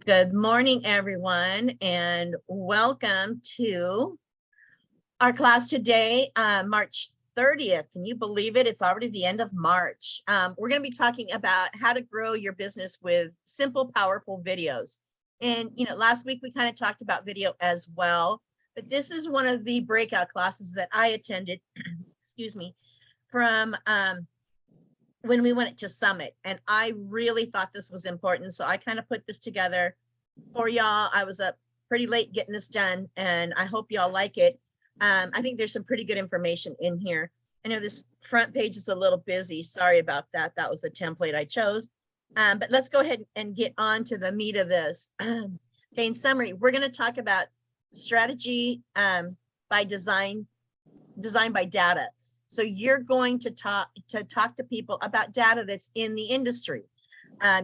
Good morning, everyone, and welcome to our class today, March 30th. Can you believe it? It's already the end of March. We're going to be talking about how to grow your business with simple, powerful videos. And, last week we kind of talked about video as well, but this is one of the breakout classes that I attended, excuse me, from when we went to Summit. And I really thought this was important. So I kind of put this together for y'all. I was up pretty late getting this done, and I hope y'all like it. I think there's some pretty good information in here. I know this front page is a little busy. Sorry about that. That was the template I chose. But let's go ahead and get on to the meat of this. Okay, in summary, we're going to talk about strategy by design by data. So you're going to talk to people about data that's in the industry.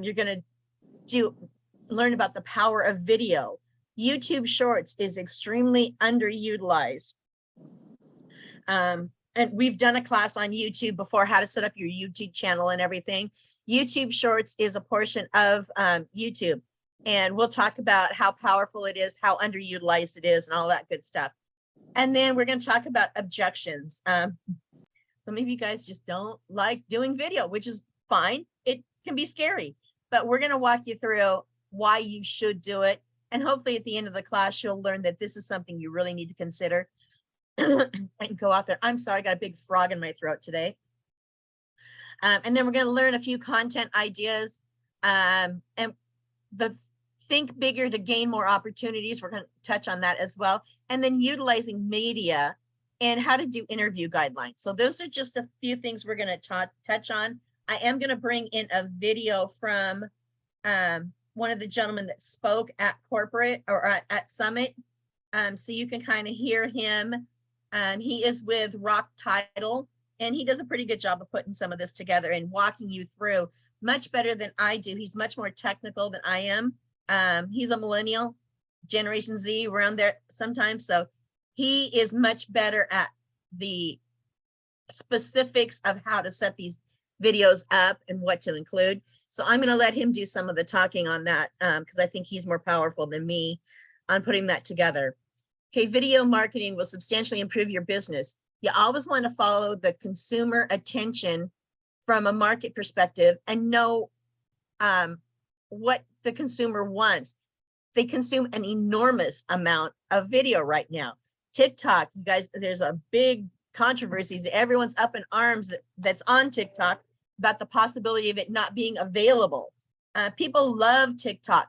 You're going to learn about the power of video. YouTube Shorts is extremely underutilized. And we've done a class on YouTube before, how to set up your YouTube channel and everything. YouTube Shorts is a portion of YouTube. And we'll talk about how powerful it is, how underutilized it is, and all that good stuff. And then we're going to talk about objections. Some of you guys just don't like doing video, which is fine. It can be scary, but we're going to walk you through why you should do it. And hopefully at the end of the class, you'll learn that this is something you really need to consider and go out there. I'm sorry, I got a big frog in my throat today. And then we're going to learn a few content ideas and the think bigger to gain more opportunities. We're going to touch on that as well. And then utilizing media and how to do interview guidelines. So those are just a few things we're going to touch on. I am going to bring in a video from one of the gentlemen that spoke at corporate or at Summit. So you can kind of hear him. He is with Rock Title, and he does a pretty good job of putting some of this together and walking you through much better than I do. He's much more technical than I am. He's a millennial, Generation Z, around there sometimes. So he is much better at the specifics of how to set these videos up and what to include. So I'm going to let him do some of the talking on that because I think he's more powerful than me on putting that together. Okay, video marketing will substantially improve your business. You always want to follow the consumer attention from a market perspective and know what the consumer wants. They consume an enormous amount of video right now. TikTok, you guys, there's a big controversy. Everyone's up in arms that's on TikTok about the possibility of it not being available. People love TikTok.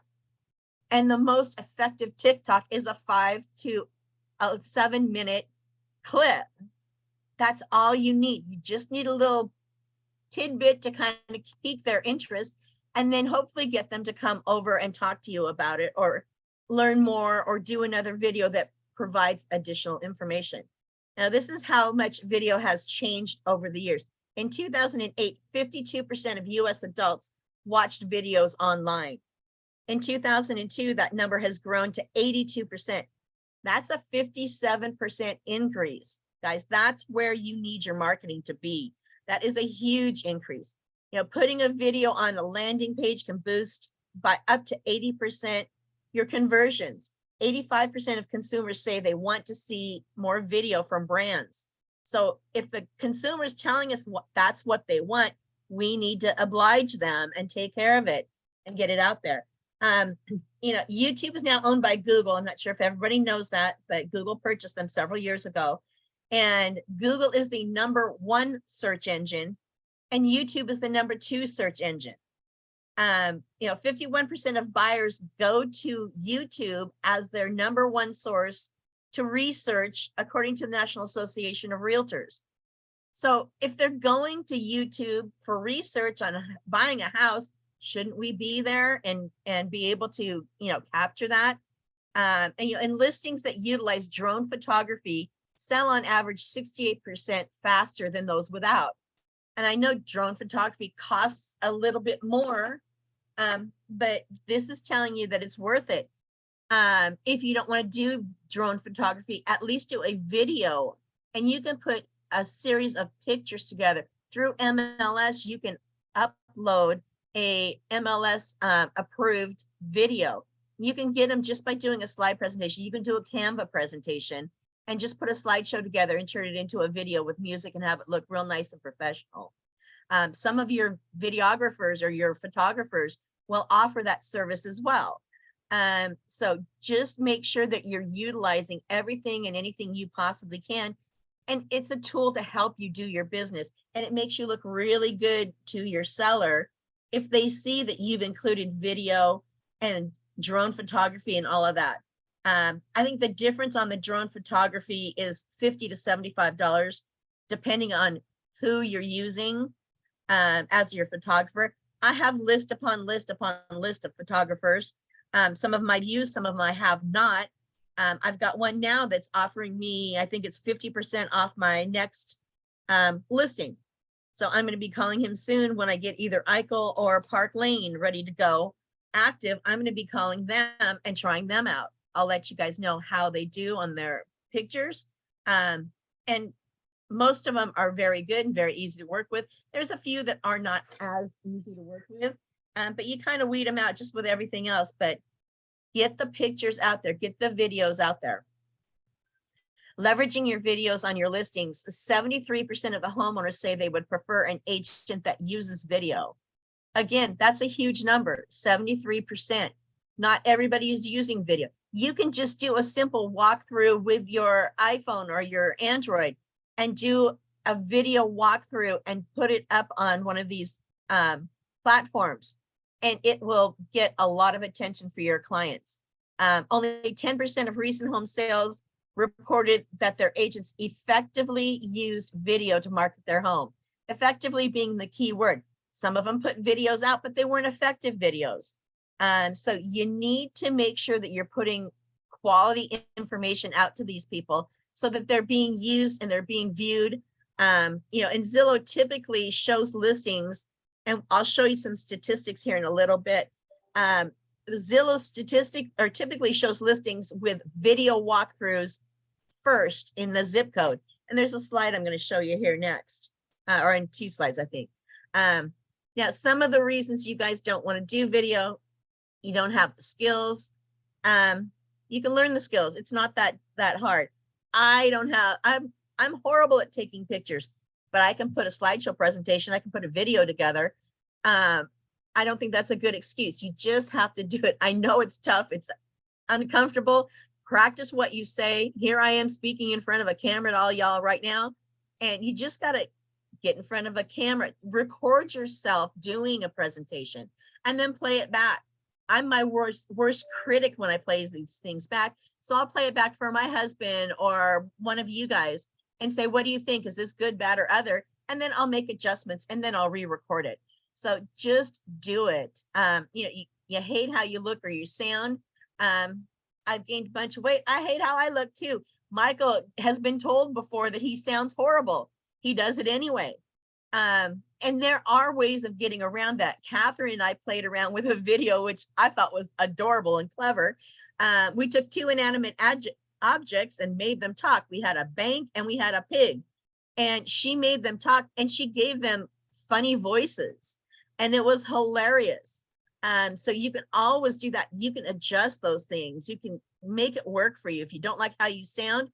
And the most effective TikTok is a 5 to 7 minute clip. That's all you need. You just need a little tidbit to kind of pique their interest and then hopefully get them to come over and talk to you about it or learn more or do another video that provides additional information. Now, this is how much video has changed over the years. In 2008, 52% of US adults watched videos online. In 2002, that number has grown to 82%. That's a 57% increase. Guys, that's where you need your marketing to be. That is a huge increase. Putting a video on a landing page can boost by up to 80% your conversions. 85% of consumers say they want to see more video from brands. So if the consumer is telling us that's what they want, we need to oblige them and take care of it and get it out there. YouTube is now owned by Google. I'm not sure if everybody knows that, but Google purchased them several years ago. And Google is the #1 search engine, and YouTube is the #2 search engine. 51% of buyers go to YouTube as their #1 source to research, according to the National Association of Realtors. So if they're going to YouTube for research on buying a house, shouldn't we be there and be able to, capture that? And listings that utilize drone photography sell on average 68% faster than those without. And I know drone photography costs a little bit more, but this is telling you that it's worth it. If you don't want to do drone photography, at least do a video, and you can put a series of pictures together. Through MLS, you can upload a MLS approved video. You can get them just by doing a slide presentation. You can do a Canva presentation and just put a slideshow together and turn it into a video with music and have it look real nice and professional. Some of your videographers or your photographers will offer that service as well. So just make sure that you're utilizing everything and anything you possibly can. And it's a tool to help you do your business. And it makes you look really good to your seller if they see that you've included video and drone photography and all of that. I think the difference on the drone photography is $50 to $75, depending on who you're using as your photographer. I have list upon list upon list of photographers. Some of them I've used, some of them I have not. I've got one now that's offering me, I think it's 50% off my next listing. So I'm going to be calling him soon when I get either Eichel or Park Lane ready to go active. I'm going to be calling them and trying them out. I'll let you guys know how they do on their pictures. And most of them are very good and very easy to work with. There's a few that are not as easy to work with, but you kind of weed them out just with everything else. But get the pictures out there, get the videos out there. Leveraging your videos on your listings, 73% of the homeowners say they would prefer an agent that uses video. Again, that's a huge number, 73%. Not everybody is using video. You can just do a simple walkthrough with your iPhone or your Android and do a video walkthrough and put it up on one of these platforms, and it will get a lot of attention for your clients. Only 10% of recent home sales reported that their agents effectively used video to market their home. Effectively being the key word. Some of them put videos out, but they weren't effective videos. So you need to make sure that you're putting quality information out to these people so that they're being used and they're being viewed. And Zillow typically shows listings, and I'll show you some statistics here in a little bit. Zillow statistic or typically shows listings with video walkthroughs first in the zip code. And there's a slide I'm going to show you here next, or in 2 slides, I think. Now, some of the reasons you guys don't want to do video, you don't have the skills. You can learn the skills. It's not that hard. I'm horrible at taking pictures, but I can put a slideshow presentation. I can put a video together. I don't think that's a good excuse. You just have to do it. I know it's tough. It's uncomfortable. Practice what you say. Here I am speaking in front of a camera to all y'all right now. And you just got to get in front of a camera, record yourself doing a presentation, and then play it back. I'm my worst critic when I play these things back. So I'll play it back for my husband or one of you guys and say, what do you think? Is this good, bad, or other? And then I'll make adjustments and then I'll re-record it. So just do it. You hate how you look or you sound. I've gained a bunch of weight. I hate how I look too. Michael has been told before that he sounds horrible. He does it anyway. And there are ways of getting around that. Catherine and I played around with a video, which I thought was adorable and clever. We took 2 inanimate objects and made them talk. We had a bank and we had a pig, and she made them talk and she gave them funny voices, and it was hilarious. So you can always do that. You can adjust those things. You can make it work for you. If you don't like how you sound,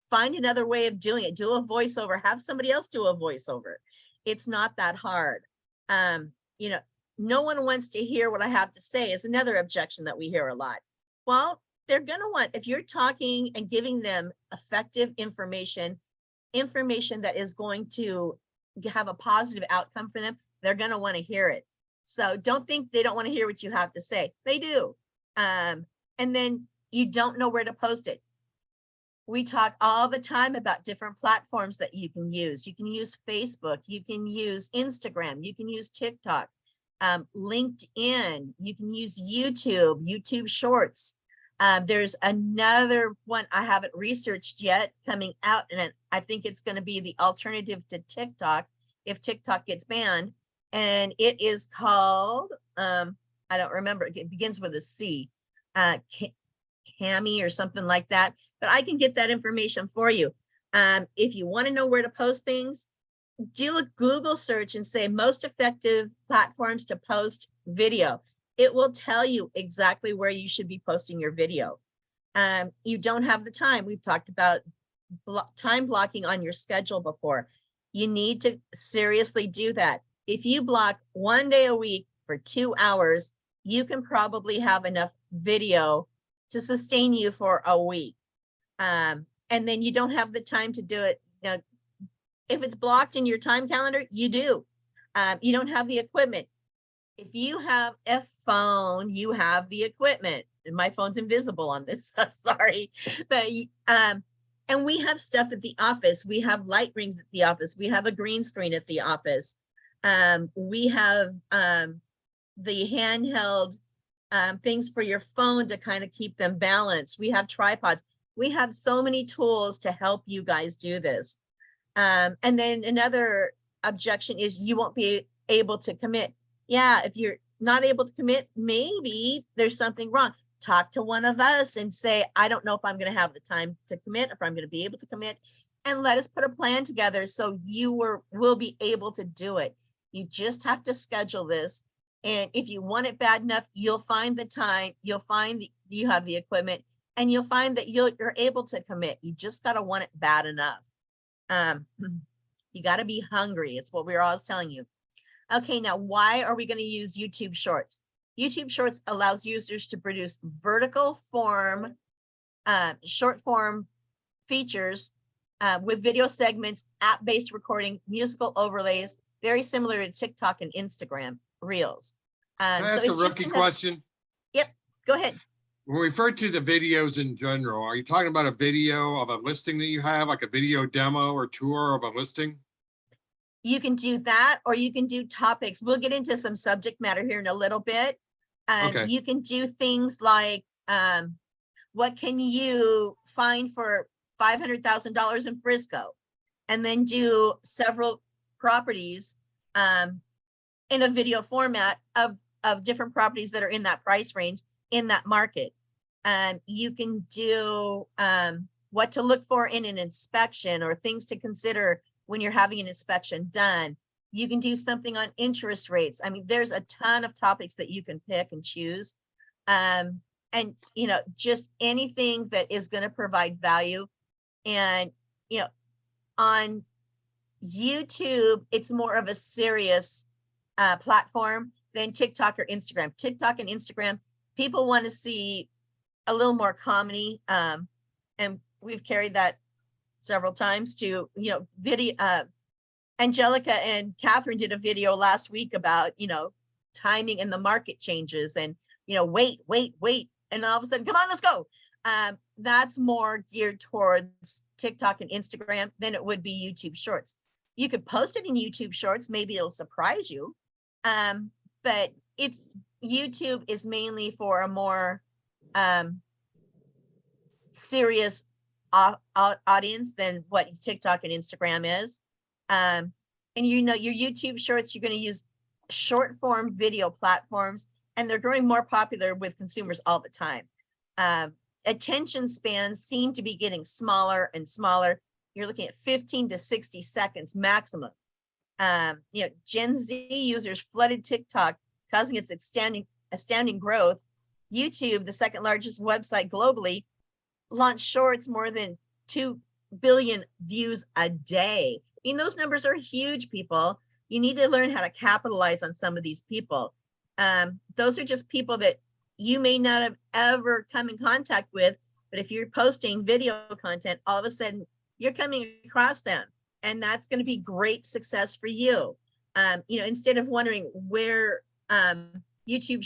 find another way of doing it. Do a voiceover, have somebody else do a voiceover. It's not that hard. No one wants to hear what I have to say is another objection that we hear a lot. Well, they're going to want, if you're talking and giving them effective information that is going to have a positive outcome for them, they're going to want to hear it. So don't think they don't want to hear what you have to say. They do. And then you don't know where to post it. We talk all the time about different platforms that you can use. You can use Facebook, you can use Instagram, you can use TikTok, LinkedIn, you can use YouTube Shorts. There's another one I haven't researched yet coming out, and I think it's going to be the alternative to TikTok if TikTok gets banned. And it is called, I don't remember, it begins with a C. Cami or something like that, but I can get that information for you. If you want to know where to post things, do a Google search and say most effective platforms to post video. it will tell you exactly where you should be posting your video. You don't have the time. We've talked about time blocking on your schedule before. You need to seriously do that. If you block 1 day a week for 2 hours, you can probably have enough video to sustain you for a week. And then you don't have the time to do it. Now, if it's blocked in your time calendar, you do. You don't have the equipment. If you have a phone, you have the equipment. And my phone's invisible on this, sorry. But and we have stuff at the office. We have light rings at the office. We have a green screen at the office. We have the handheld things for your phone to kind of keep them balanced. We have tripods. We have so many tools to help you guys do this. And then another objection is you won't be able to commit. Yeah, if you're not able to commit, maybe there's something wrong. Talk to one of us and say, I don't know if I'm going to have the time to commit, if I'm going to be able to commit, and let us put a plan together so you will be able to do it. You just have to schedule this. And if you want it bad enough, you'll find the time, you'll find you have the equipment, and you'll find that you're able to commit. You just got to want it bad enough. You got to be hungry. It's what we're always telling you. Okay, now why are we going to use YouTube Shorts? YouTube Shorts allows users to produce vertical form, short form features with video segments, app-based recording, musical overlays, very similar to TikTok and Instagram Reels. Can I ask a rookie question? Yep, go ahead. When we refer to the videos in general, are you talking about a video of a listing that you have, like a video demo or tour of a listing? You can do that, or you can do topics. We'll get into some subject matter here in a little bit. Okay. You can do things like, what can you find for $500,000 in Frisco? And then do several properties in a video format of different properties that are in that price range in that market. You can do what to look for in an inspection or things to consider when you're having an inspection done. You can do something on interest rates. I mean, there's a ton of topics that you can pick and choose. And, you know, just anything that is going to provide value. And, you know, on YouTube, it's more of a serious platform than TikTok or Instagram. TikTok and Instagram, people want to see a little more comedy. And we've carried that several times to, you know, video. Angelica and Catherine did a video last week about, you know, timing and the market changes and, you know, wait. And all of a sudden, come on, let's go. That's more geared towards TikTok and Instagram than it would be YouTube Shorts. You could post it in YouTube Shorts. Maybe it'll surprise you. But YouTube is mainly for a more serious audience than what TikTok and Instagram is. And you know, your YouTube Shorts, you're going to use short form video platforms, and they're growing more popular with consumers all the time. Attention spans seem to be getting smaller and smaller. You're looking at 15 to 60 seconds maximum. You know, Gen Z users flooded TikTok, causing its astounding growth. YouTube, the second largest website globally, launched Shorts more than 2 billion views a day. I mean, those numbers are huge, people. You need to learn how to capitalize on some of these people. Those are just people that you may not have ever come in contact with, but if you're posting video content, all of a sudden you're coming across them, and that's going to be great success for you. You know, instead of wondering where YouTube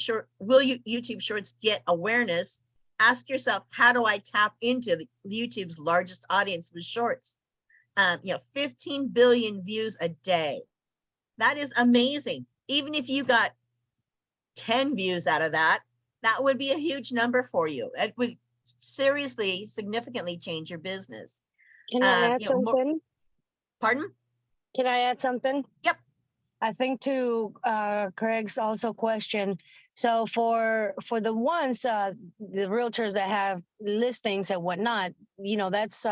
Shorts get awareness, ask yourself, how do I tap into YouTube's largest audience with Shorts? You know, 15 billion views a day. That is amazing. Even if you got 10 views out of that, that would be a huge number for you. It would seriously, significantly change your business. Can I add something? Pardon? Can I add something? Yep. I think to Craig's also question. So for the ones, the realtors that have listings and whatnot, you know, that's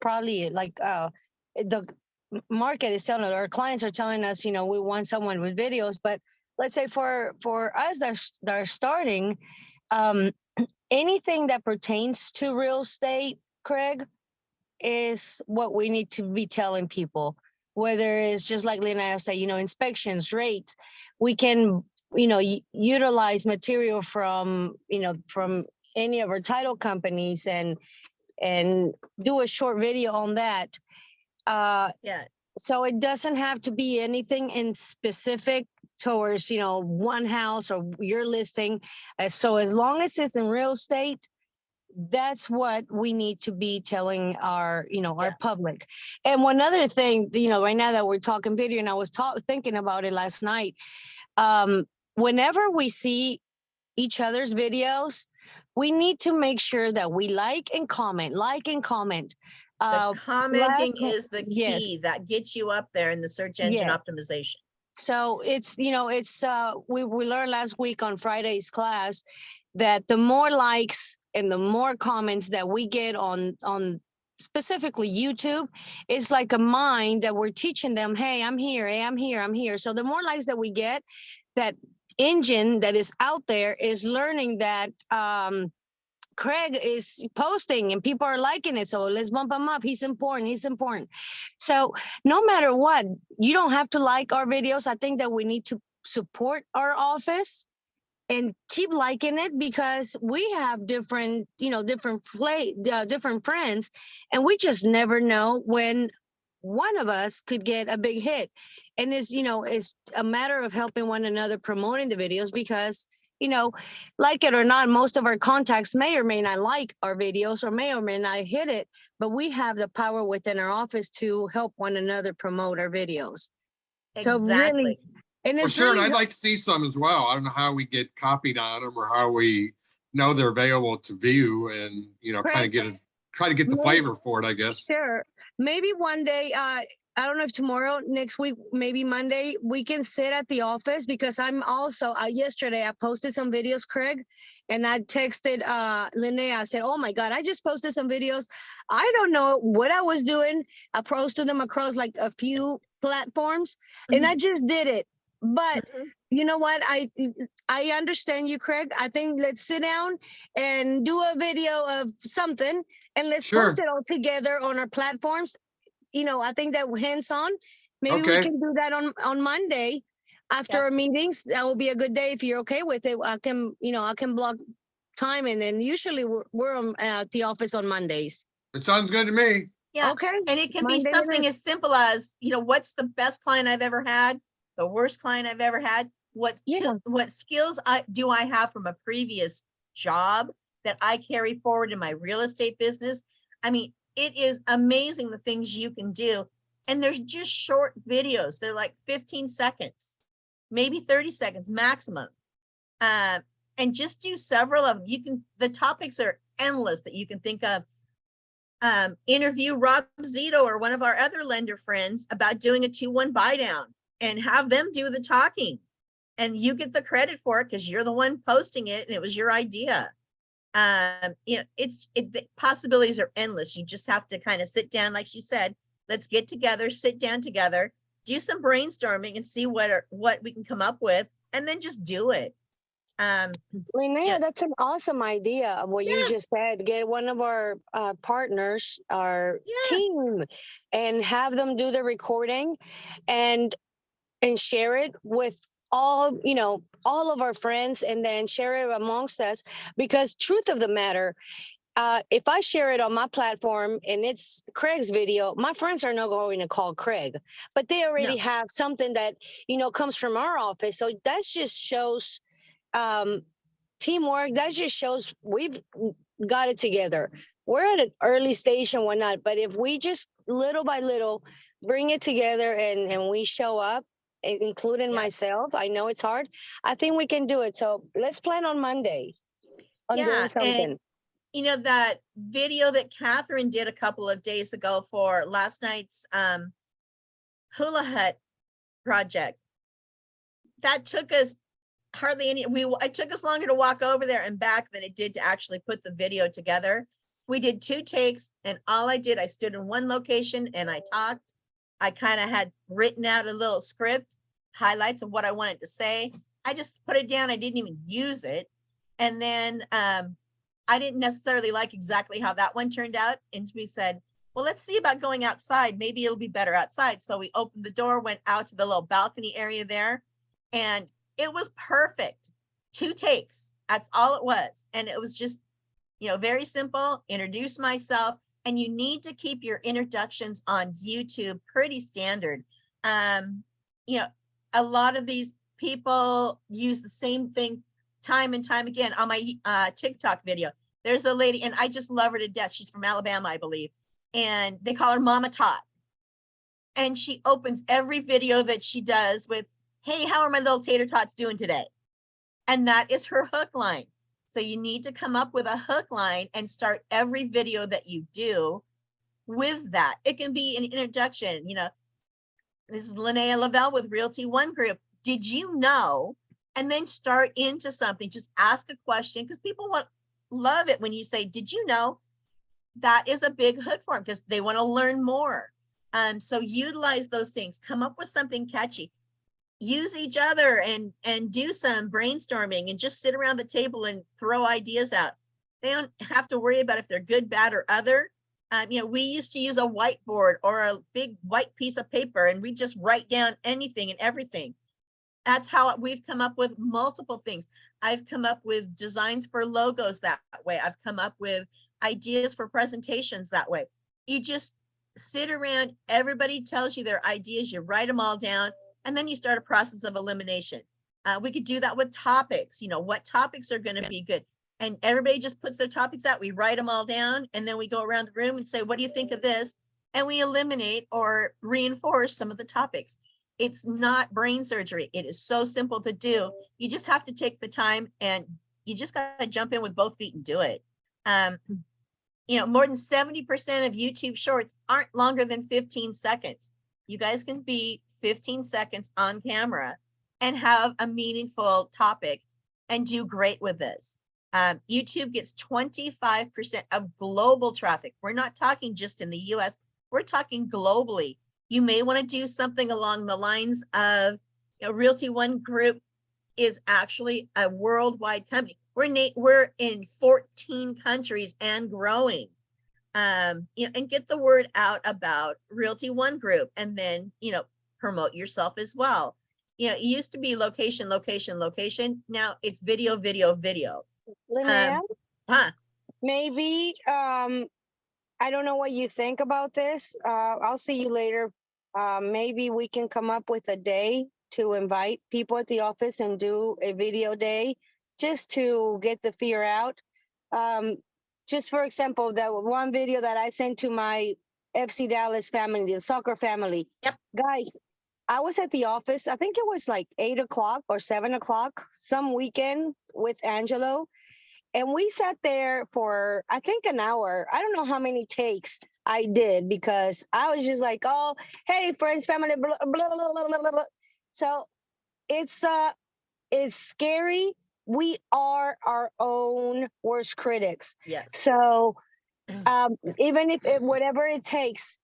probably like the market is telling, our clients are telling us, you know, we want someone with videos, but let's say for us that are starting, um, anything that pertains to real estate, Craig, is what we need to be telling people. Whether it's just like Linnea said, inspections, rates, we can, utilize material from, from any of our title companies and do a short video on that. Yeah, So it doesn't have to be anything in specific towards, one house or your listing. So as long as it's in real estate, that's what we need to be telling our, our Yeah. public. And one other thing, right now that we're talking video, and I was thinking about it last night. Whenever we see each other's videos, we need to make sure that we like and comment. the Last, commenting is the yes, key that gets you up there in the search engine yes. optimization. So it's, we learned last week on Friday's class that the more likes and the more comments that we get on specifically YouTube, it's like a mind that we're teaching them, hey, I'm here, hey, I'm here, I'm here. So the more likes that we get, that engine that is out there is learning that Craig is posting and people are liking it. So let's bump him up. He's important. He's important. So no matter what, you don't have to like our videos. I think that we need to support our office and keep liking it, because we have different, different friends, and we just never know when one of us could get a big hit. And it's a matter of helping one another promoting the videos, because like it or not, most of our contacts may or may not like our videos or may not hit it, but we have the power within our office to help one another promote our videos. So really, Exactly. and For it's sure, and really I'd like to see some as well. I don't know how we get copied on them or how we know they're available to view and, kind of try to get the Maybe- flavor for it, I guess. Sure. Maybe one day, I don't know if tomorrow, next week, maybe Monday, we can sit at the office, because I'm also, yesterday I posted some videos, Craig, and I texted Linnea. I said, oh my God, I just posted some videos. I don't know what I was doing. I posted them across like a few platforms, and I just did it. But Mhm. you know what? I understand you, Craig. I think let's sit down and do a video of something, and let's Sure. post it all together on our platforms. I think that hands-on, maybe we Okay. can do that on Monday after Yep. our meetings. That will be a good day. If you're okay with it, I can block time, and then usually we're at the office on Mondays. It sounds good to me. Yeah. Okay. And it can be Monday it something is. as simple as, what's the best client I've ever had? The worst client I've ever had? What skills do I have from a previous job that I carry forward in my real estate business? I mean, it is amazing the things you can do. And there's just short videos. They're like 15 seconds, maybe 30 seconds maximum. And just do several of them. The topics are endless that you can think of. Interview Rob Zito or one of our other lender friends about doing a 2-1 buy down, and have them do the talking, and you get the credit for it because you're the one posting it and it was your idea. The possibilities are endless. You just have to kind of sit down, like she said, let's get together, sit down together, do some brainstorming and see what we can come up with, and then just do it. Linnea, yeah. that's an awesome idea of what you Yeah. just said. Get one of our partners, our Yeah. team, and have them do the recording and share it with all of our friends, and then share it amongst us. Because truth of the matter, if I share it on my platform and it's Craig's video, my friends are not going to call Craig, but they already No. have something that comes from our office. So that just shows teamwork. That just shows we've got it together. We're at an early stage and whatnot, but if we just little by little bring it together and we show up, including Yeah. myself, I know it's hard. I think we can do it. So let's plan on Monday on doing Yeah, something. and that video that Catherine did a couple of days ago for last night's hula hut project, that took us hardly any, it took us longer to walk over there and back than it did to actually put the video together. We did 2 takes, and all I did, I stood in one location and I talked. I kind of had written out a little script, highlights of what I wanted to say. I just put it down. I didn't even use it. And then I didn't necessarily like exactly how that one turned out. And we said, well, let's see about going outside. Maybe it'll be better outside. So we opened the door, went out to the little balcony area there, and it was perfect. 2 takes. That's all it was. And it was just, you know, very simple, introduce myself. And you need to keep your introductions on YouTube pretty standard. You know, a lot of these people use the same thing time and time again. On my TikTok video, there's a lady, and I just love her to death. She's from Alabama, I believe. And they call her Mama Tot. And she opens every video that she does with, hey, how are my little tater tots doing today? And that is her hook line. So you need to come up with a hook line and start every video that you do with that. It can be an introduction. You know, this is Linnea Lavelle with Realty One Group. Did you know? And then start into something. Just ask a question, because people love it when you say, did you know? That is a big hook for them because they want to learn more. So utilize those things. Come up with something catchy. Use each other and do some brainstorming and just sit around the table and throw ideas out. They don't have to worry about if they're good, bad, or other. You know, we used to use a whiteboard or a big white piece of paper, and we just write down anything and everything. That's how we've come up with multiple things. I've come up with designs for logos that way. I've come up with ideas for presentations that way. You just sit around, everybody tells you their ideas, you write them all down, and then you start a process of elimination. We could do that with topics. You know, what topics are going to be good? And everybody just puts their topics out. We write them all down, and then we go around the room and say, what do you think of this? And we eliminate or reinforce some of the topics. It's not brain surgery. It is so simple to do. You just have to take the time, and you just got to jump in with both feet and do it. You know, more than 70% of YouTube shorts aren't longer than 15 seconds. You guys can be 15 seconds on camera and have a meaningful topic and do great with this. YouTube gets 25% of global traffic. We're not talking just in the US, we're talking globally. You may want to do something along the lines of, you know, Realty One Group is actually a worldwide company. We're in 14 countries and growing. You know, and get the word out about Realty One Group, and then, you know, promote yourself as well. You know, it used to be location, location, location. Now it's video, video, video. Linnea, Huh? maybe I don't know what you think about this. I'll see you later. Maybe we can come up with a day to invite people at the office and do a video day just to get the fear out. Just for example, that one video that I sent to my FC Dallas family, the soccer family. Yep. Guys, I was at the office. I think it was like 8 o'clock or 7 o'clock some weekend with Angelo. And we sat there for, I think, an hour. I don't know how many takes I did because I was just like, oh, hey, friends, family, blah, blah, blah, blah, blah, blah. So it's scary. We are our own worst critics. Yes. So even if whatever it takes,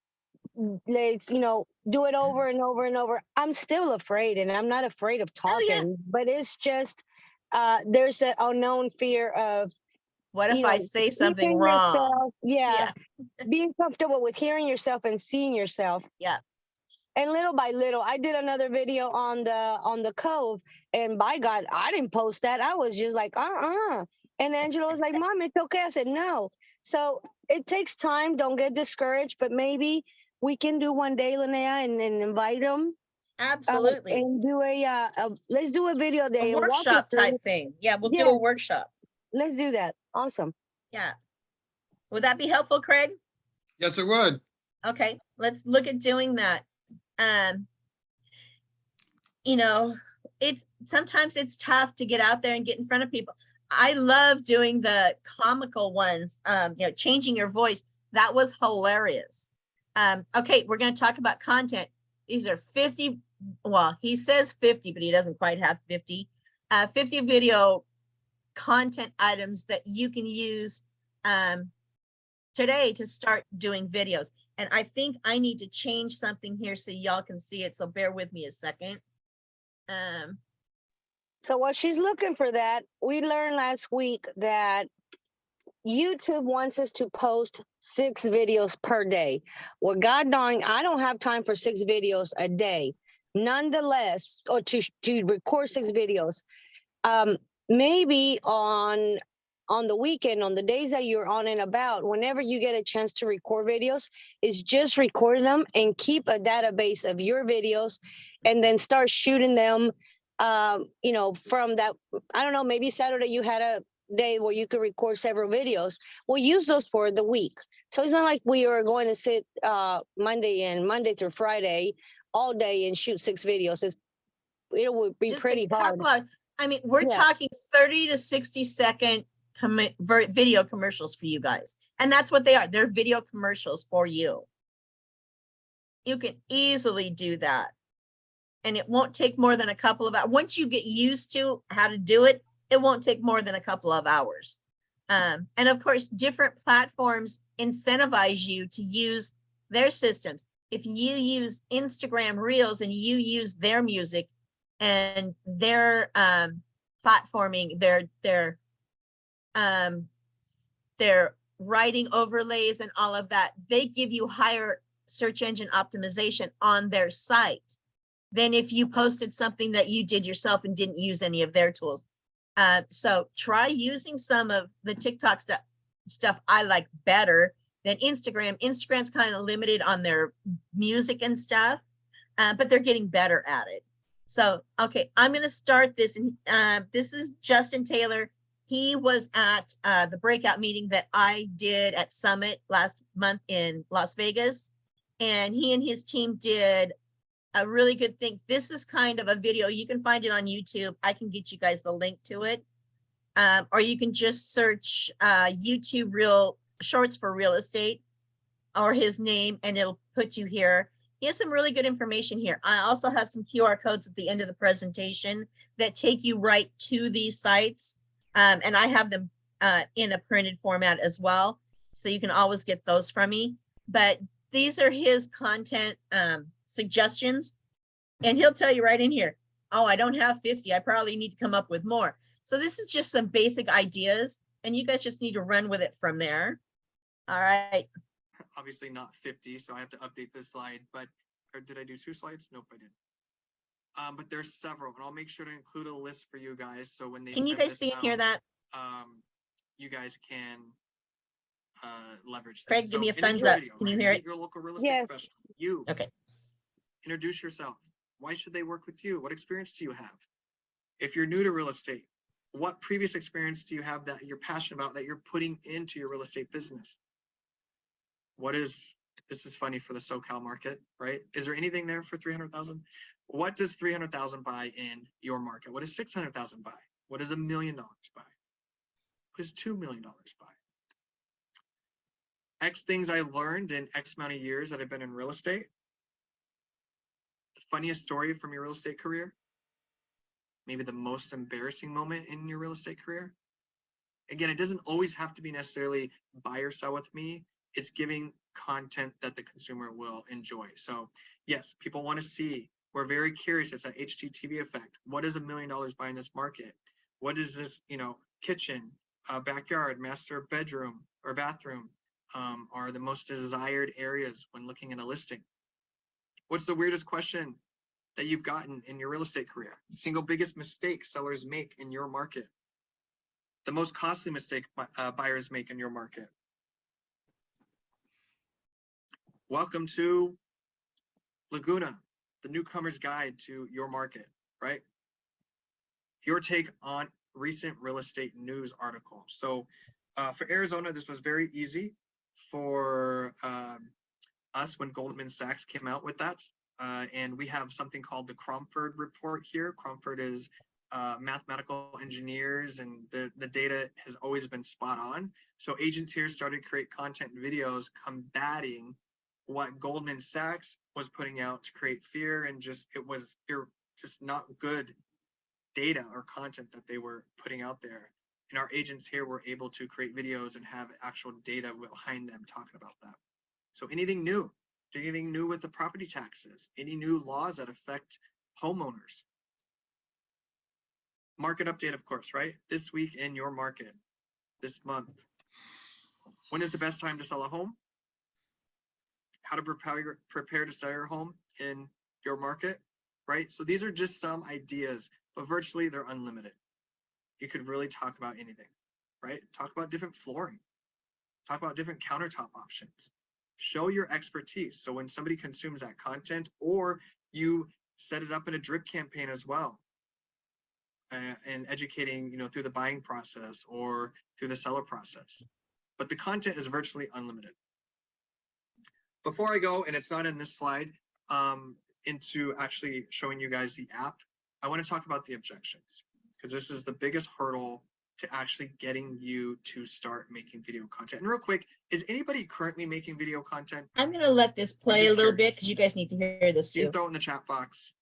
let's, you know, do it over and over and over. I'm still afraid, and I'm not afraid of talking, but it's just there's that unknown fear of, what if I say something wrong? Yourself, being comfortable with hearing yourself and seeing yourself. Yeah. And little by little, I did another video on the Cove, and by God, I didn't post that. I was just like, And Angela was like, Mom, it's okay. I said, no. So it takes time. Don't get discouraged, but maybe we can do one day, Linnea, and invite them. Absolutely. And do let's do a video day. A workshop type thing. Yeah, we'll do a workshop. Let's do that. Awesome. Yeah. Would that be helpful, Craig? Yes, it would. Okay, let's look at doing that. You know, sometimes it's tough to get out there and get in front of people. I love doing the comical ones, you know, changing your voice. That was hilarious. Okay, we're going to talk about content. These are 50, well, he says 50, but he doesn't quite have 50. 50 video content items that you can use today to start doing videos. And I think I need to change something here so y'all can see it. So bear with me a second. So while she's looking for that, we learned last week that YouTube wants us to post 6 videos per day. Well, God darn, I don't have time for 6 videos a day. Nonetheless, or to record 6 videos. Maybe on the weekend, on the days that you're on and about, whenever you get a chance to record videos, is just record them and keep a database of your videos, and then start shooting them. From that, I don't know, maybe Saturday you had a day where you could record several videos. We'll use those for the week. So it's not like we are going to sit Monday through Friday all day and shoot 6 videos. It would be Just pretty a hard. couple of, I mean, we're Yeah. talking 30 to 60-second video commercials for you guys. And that's what they are. They're video commercials for you. You can easily do that. And it won't take more than a couple of hours. Once you get used to how to do it, it won't take more than a couple of hours. And of course, different platforms incentivize you to use their systems. If you use Instagram Reels and you use their music and their platforming, their writing overlays and all of that, they give you higher search engine optimization on their site than if you posted something that you did yourself and didn't use any of their tools. So try using some of the TikTok stuff I like better than Instagram. Instagram's kind of limited on their music and stuff, but they're getting better at it. So, okay, I'm going to start this. And this is Justin Taylor. He was at the breakout meeting that I did at Summit last month in Las Vegas. And he and his team did a really good thing. This is kind of a video. You can find it on YouTube. I can get you guys the link to it. Or you can just search YouTube Real Shorts for real estate or his name, and it'll put you here. He has some really good information here. I also have some QR codes at the end of the presentation that take you right to these sites. And I have them in a printed format as well. So you can always get those from me. But these are his content suggestions. And he'll tell you right in here, oh, I don't have 50. I probably need to come up with more. So this is just some basic ideas, and you guys just need to run with it from there. All right. Obviously not 50, so I have to update this slide, or did I do 2 slides? Nope, I didn't. But there's several, and I'll make sure to include a list for you guys. So when they Can you send guys this see and hear out, that? you guys can leverage this. Craig, give me a in your thumbs up. video, Can you right, hear meet it? your local real estate Yes. professional. You. Okay. Introduce yourself. Why should they work with you? What experience do you have? If you're new to real estate, what previous experience do you have that you're passionate about that you're putting into your real estate business? This is funny for the SoCal market, right? Is there anything there for 300,000? What does 300,000 buy in your market? What does 600,000 buy? What does $1 million buy? What does $2 million buy? X things I learned in X amount of years that I've been in real estate. The funniest story from your real estate career. Maybe the most embarrassing moment in your real estate career. Again, it doesn't always have to be necessarily buy or sell with me. It's giving content that the consumer will enjoy. So yes, people want to see. We're very curious. It's that HGTV effect. What does $1 million buy in this market? What is this, kitchen, backyard, master bedroom or bathroom are the most desired areas when looking at a listing? What's the weirdest question that you've gotten in your real estate career? Single biggest mistake sellers make in your market? The most costly mistake buyers make in your market? Welcome to Laguna, the newcomer's guide to your market, right? Your take on recent real estate news article. So for Arizona, this was very easy for us when Goldman Sachs came out with that. And we have something called the Cromford report here. Cromford is mathematical engineers, and the data has always been spot on. So agents here started to create content and videos combating what Goldman Sachs was putting out to create fear, and it was just not good data or content that they were putting out there. And our agents here were able to create videos and have actual data behind them talking about that. So anything new with the property taxes, any new laws that affect homeowners, Market update, of course, right? This week in your market, this month. When is the best time to sell a home? How to prepare to sell your home in your market, right? So these are just some ideas, but virtually they're unlimited. You could really talk about anything, right? Talk about different flooring. Talk about different countertop options. Show your expertise. So when somebody consumes that content, or you set it up in a drip campaign as well, and educating, through the buying process or through the seller process. But the content is virtually unlimited. Before I go, and it's not in this slide, into actually showing you guys the app, I want to talk about the objections, because this is the biggest hurdle to actually getting you to start making video content. And real quick, is anybody currently making video content? I'm gonna let this play a just little bit curious. because you guys need to hear this You too. can throw it in the chat box.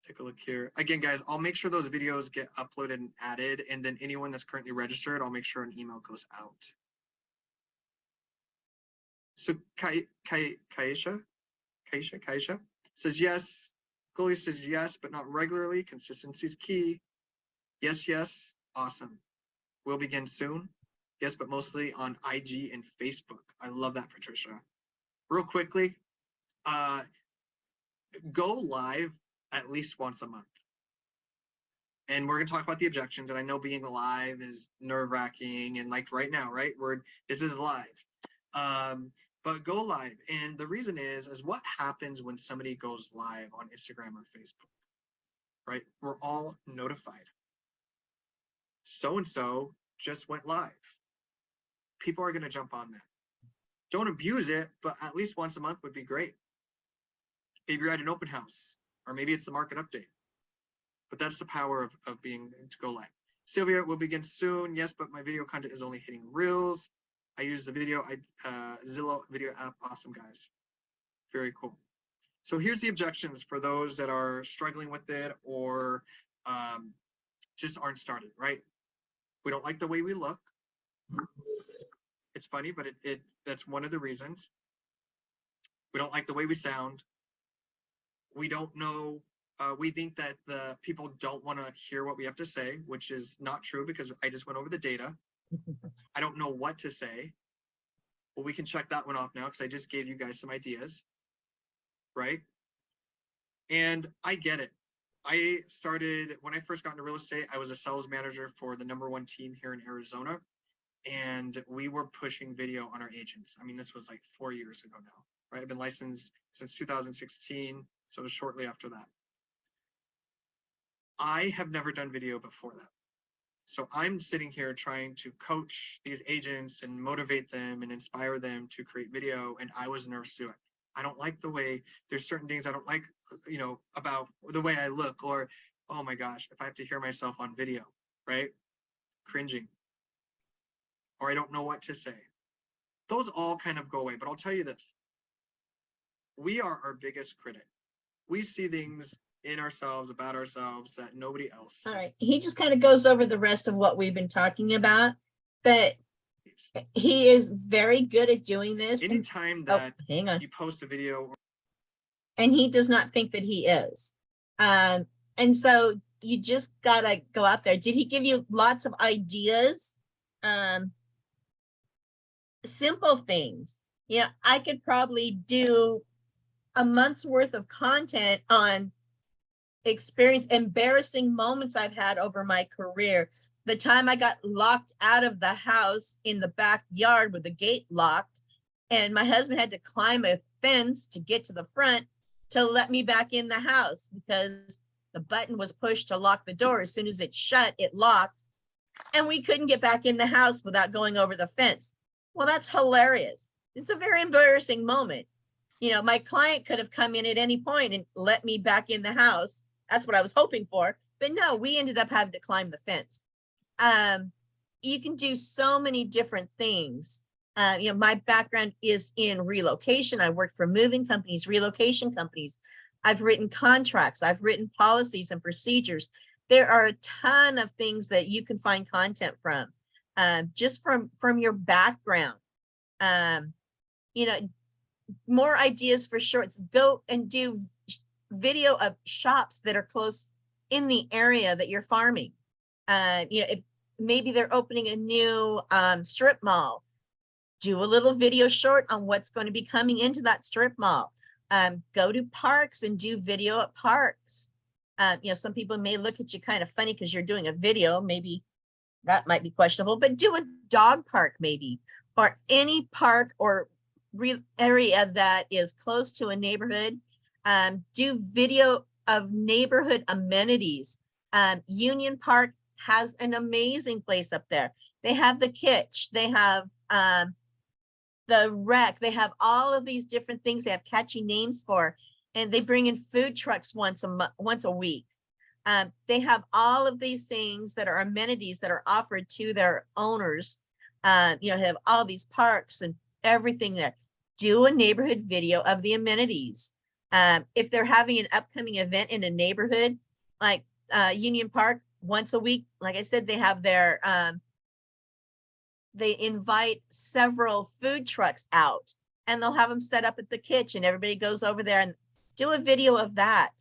Take a look here. Again, guys, I'll make sure those videos get uploaded and added, and then anyone that's currently registered, I'll make sure an email goes out. So Kaisha says yes. Goalie says yes, but not regularly. Consistency is key. Yes, yes. Awesome. We'll begin soon. Yes, but mostly on IG and Facebook. I love that, Patricia. Real quickly, go live at least once a month. And we're gonna talk about the objections. And I know being live is nerve-wracking, and like right now, right? This is live. But go live. And the reason is what happens when somebody goes live on Instagram or Facebook, right? We're all notified. So-and-so just went live. People are gonna jump on that. Don't abuse it, but at least once a month would be great. Maybe you're at an open house, or maybe it's the market update. But that's the power of being to go live. Sylvia, will begin soon. Yes, but my video content is only hitting reels. I use the Zillow video app. Awesome, guys. Very cool. So here's the objections for those that are struggling with it, or just aren't started, right? We don't like the way we look. It's funny, but that's one of the reasons. We don't like the way we sound. We don't know. We think that the people don't want to hear what we have to say, which is not true, because I just went over the data. I don't know what to say. Well, we can check that one off now, because I just gave you guys some ideas, right? And I get it. I started, when I first got into real estate, I was a sales manager for the #1 team here in Arizona. And we were pushing video on our agents. I mean, this was like 4 years ago now, right? I've been licensed since 2016, so it was shortly after that. I have never done video before that. So I'm sitting here trying to coach these agents and motivate them and inspire them to create video, and I was nervous to do it. I don't like the way, there's certain things I don't like, about the way I look, or, oh my gosh, if I have to hear myself on video, right? Cringing. Or I don't know what to say. Those all kind of go away, but I'll tell you this. We are our biggest critic. We see things in ourselves, about ourselves, that nobody else All sees. right, he just kind of goes over the rest of what we've been talking about, but he is very good at doing this. And, Anytime oh, that hang on. you post a video, And he does not think that he is. And so you just gotta go out there. Did he give you lots of ideas? Simple things. I could probably do a month's worth of content on embarrassing moments I've had over my career. The time I got locked out of the house in the backyard with the gate locked, and my husband had to climb a fence to get to the front to let me back in the house, because the button was pushed to lock the door. As soon as it shut, it locked, and we couldn't get back in the house without going over the fence. Well, that's hilarious. It's a very embarrassing moment. My client could have come in at any point and let me back in the house. That's what I was hoping for. But no, we ended up having to climb the fence. You can do so many different things. My background is in relocation. I worked for moving companies, relocation companies. I've written contracts. I've written policies and procedures. There are a ton of things that you can find content from, just from your background. More ideas for shorts. Go and do video of shops that are close in the area that you're farming. You know, if maybe they're opening a new strip mall, do a little video short on what's going to be coming into that strip mall. Go to parks and do video at parks. You know, some people may look at you kind of funny because you're doing a video. Maybe that might be questionable, but do a dog park maybe, or any park or area that is close to a neighborhood. Do video of neighborhood amenities. Union Park has an amazing place up there. They have the kitsch, they have the rec, they have all of these different things they have catchy names for, and they bring in food trucks once a week. They have all of these things that are amenities that are offered to their owners. You know, have all these parks and everything there. Do a neighborhood video of the amenities. If they're having an upcoming event in a neighborhood, like Union Park, once a week, like I said, they have their, they invite several food trucks out, and they'll have them set up at the kitchen. Everybody goes over there and do a video of that.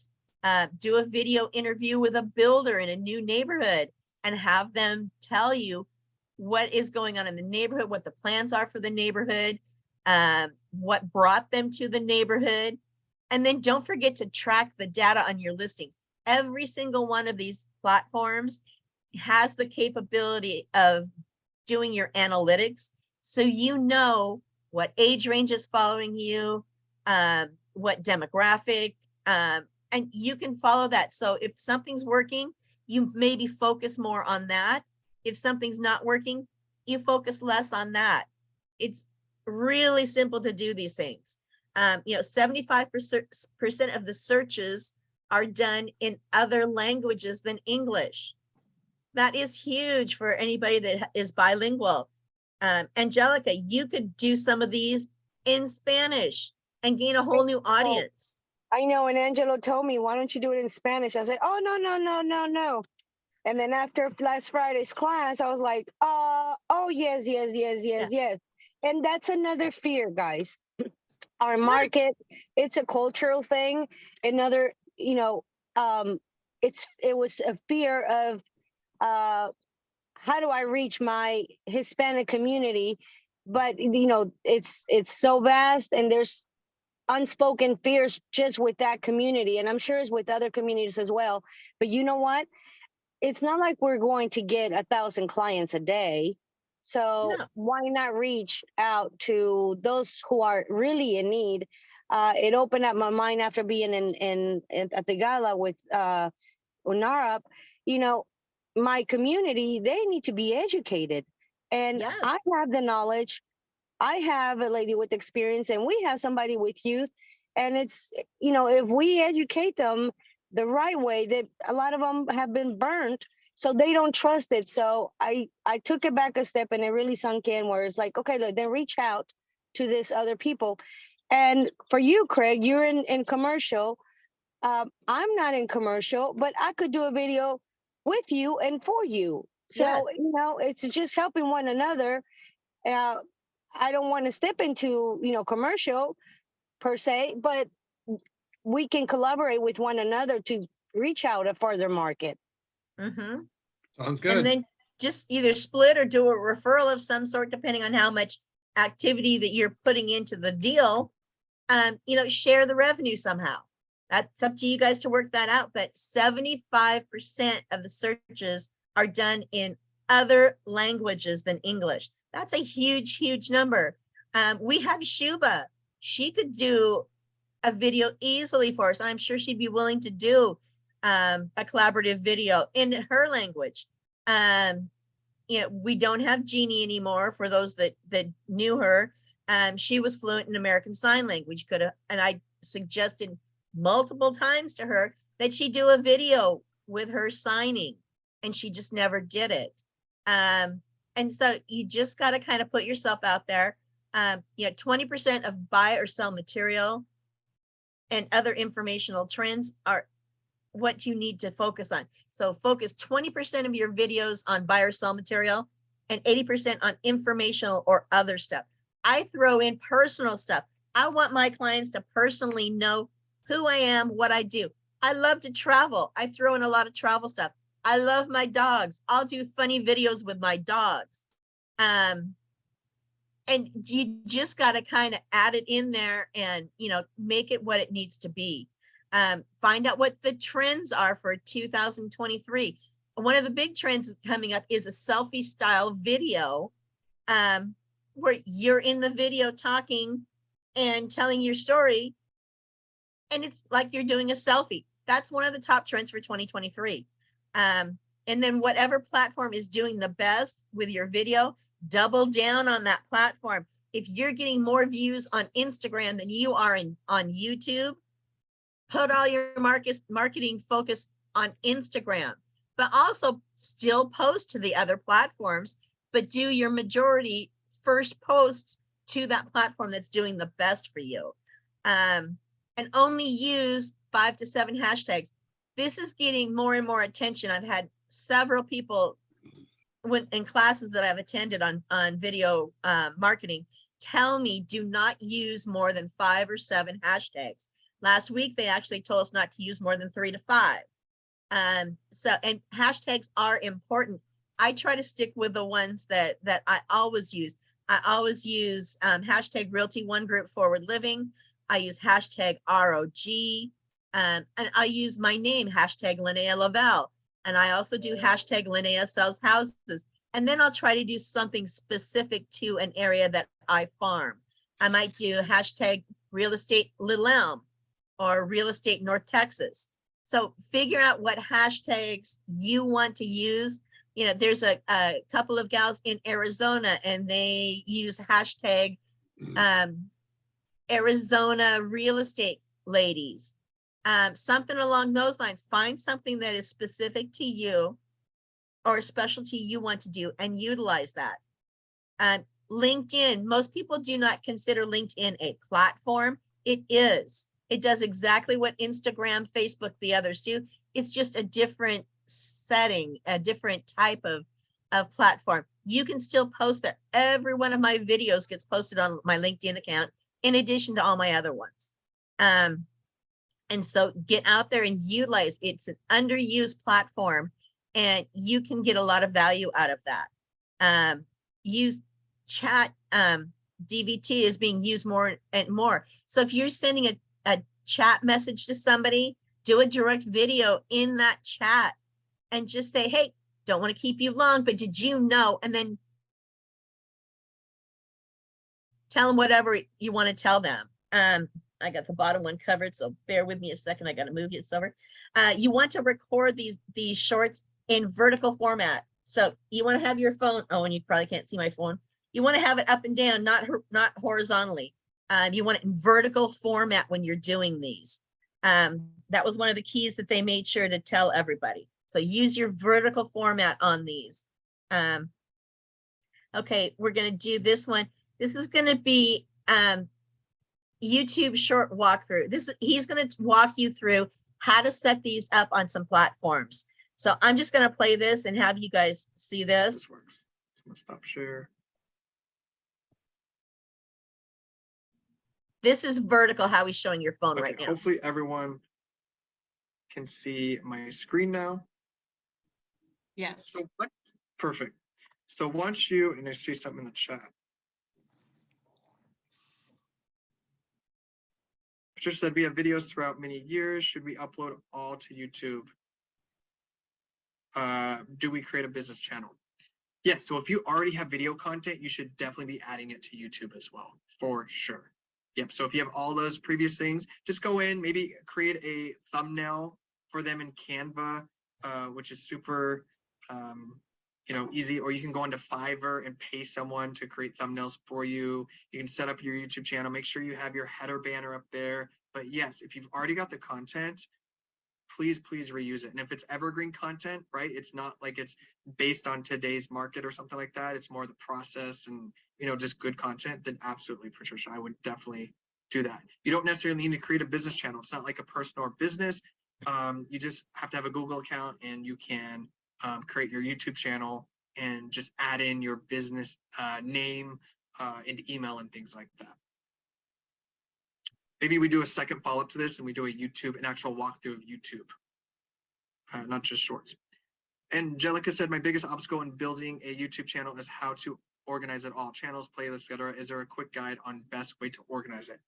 Do a video interview with a builder in a new neighborhood and have them tell you what is going on in the neighborhood, what the plans are for the neighborhood, what brought them to the neighborhood. And then don't forget to track the data on your listings. Every single one of these platforms has the capability of doing your analytics. So you know what age range is following you, what demographic, and you can follow that. So if something's working, you maybe focus more on that. If something's not working, you focus less on that. It's really simple to do these things. You know, 75% of the searches are done in other languages than English. That is huge for anybody that is bilingual. Angelica, you could do some of these in Spanish and gain a whole new audience. I know, and Angelo told me, why don't you do it in Spanish? I said, oh, no. And then after last Friday's class, I was like, oh, yes. And that's another fear, guys. Our market, it's a cultural thing. Another, you know, it was a fear of how do I reach my Hispanic community? But, you know, it's so vast, and there's unspoken fears just with that community. And I'm sure it's with other communities as well. But you know what? It's not like we're going to get 1,000 clients a day. So why not reach out to those who are really in need? It opened up my mind after being in at the gala with UNARAP. You know, my community, they need to be educated. And I have the knowledge. I have a lady with experience, and we have somebody with youth. And it's, you know, if we educate them the right way, that a lot of them have been burnt, so they don't trust it. So I took it back a step, and it really sunk in, where it's like, okay, look, then reach out to this other people. And for you, Craig, you're in commercial. I'm not in commercial, but I could do a video with you and for you. So, you know, it's just helping one another. I don't want to step into, you know, commercial per se, but we can collaborate with one another to reach out a further market. Mm-hmm. Sounds good. And then just either split or do a referral of some sort, depending on how much activity that you're putting into the deal. You know, share the revenue somehow. That's up to you guys to work that out. But 75% of the searches are done in other languages than English. That's a huge, huge number. We have Shuba. She could do a video easily for us. I'm sure she'd be willing to do a collaborative video in her language. You know, we don't have Jeannie anymore. For those that knew her, she was fluent in American Sign Language. And I suggested multiple times to her that she do a video with her signing, and she just never did it. And so you just got to kind of put yourself out there. You know, 20% of buy or sell material and other informational trends are what you need to focus on. So focus 20% of your videos on buy or sell material and 80% on informational or other stuff. I throw in personal stuff. I want my clients to personally know who I am, what I do. I love to travel. I throw in a lot of travel stuff. I love my dogs. I'll do funny videos with my dogs. And you just got to kind of add it in there and, you know, make it what it needs to be. Find out what the trends are for 2023. One of the big trends coming up is a selfie style video, where you're in the video talking and telling your story, and it's like you're doing a selfie. That's one of the top trends for 2023. And then whatever platform is doing the best with your video, double down on that platform. If you're getting more views on Instagram than you are on YouTube, put all your marketing focus on Instagram, but also still post to the other platforms, but do your majority first post to that platform that's doing the best for you. And only use 5 to 7 hashtags. This is getting more and more attention. I've had several people in classes that I've attended on video marketing tell me do not use more than 5 or 7 hashtags. Last week, they actually told us not to use more than 3 to 5. And hashtags are important. I try to stick with the ones that I always use. I always use hashtag Realty One Group Forward Living. I use hashtag ROG. And I use my name, hashtag Linnea Lavelle. And I also do hashtag Linnea Sells Houses. And then I'll try to do something specific to an area that I farm. I might do hashtag Real Estate Little Elm or Real Estate North Texas. So figure out what hashtags you want to use. You know, there's a couple of gals in Arizona and they use hashtag Arizona Real Estate Ladies. Something along those lines. Find something that is specific to you or a specialty you want to do and utilize that. LinkedIn, most people do not consider LinkedIn a platform. It is. It does exactly what Instagram, Facebook, the others do. It's just a different setting, a different type of platform. You can still post there. Every one of my videos gets posted on my LinkedIn account in addition to all my other ones. And so get out there and utilize. It's an underused platform and you can get a lot of value out of that. Use chat. DVT is being used more and more. So if you're sending a chat message to somebody, do a direct video in that chat and just say, hey, don't want to keep you long, but did you know? And then tell them whatever you want to tell them. I got the bottom one covered, so bear with me a second. I got to move this over. You want to record these shorts in vertical format. So you want to have your phone. Oh, and you probably can't see my phone. You want to have it up and down, not horizontally. You want it in vertical format when you're doing these. That was one of the keys that they made sure to tell everybody. So use your vertical format on these. Okay, we're going to do this one. This is going to be YouTube short walkthrough. He's going to walk you through how to set these up on some platforms. So I'm just going to play this and have you guys see this. This works. I'm gonna stop share. This is vertical, how he's showing your phone right now. Hopefully everyone can see my screen now. Yes. So perfect. So once you, and I see something in the chat. Just said we have videos throughout many years. Should we upload all to YouTube? Do we create a business channel? Yes. So if you already have video content, you should definitely be adding it to YouTube as well, for sure. Yep. So if you have all those previous things, just go in, maybe create a thumbnail for them in Canva, which is super, easy. Or you can go into Fiverr and pay someone to create thumbnails for you. You can set up your YouTube channel. Make sure you have your header banner up there. But yes, if you've already got the content, please reuse it. And if it's evergreen content, right, it's not like it's based on today's market or something like that. It's more the process and, just good content. Then absolutely, Patricia, I would definitely do that. You don't necessarily need to create a business channel. It's not like a personal or business. You just have to have a Google account and you can create your YouTube channel and just add in your business name and email and things like that. Maybe we do a second follow-up to this and we do an actual walkthrough of YouTube, not just shorts. Angelica said, my biggest obstacle in building a YouTube channel is how to organize it all. Channels, playlists, etc. Is there a quick guide on best way to organize it?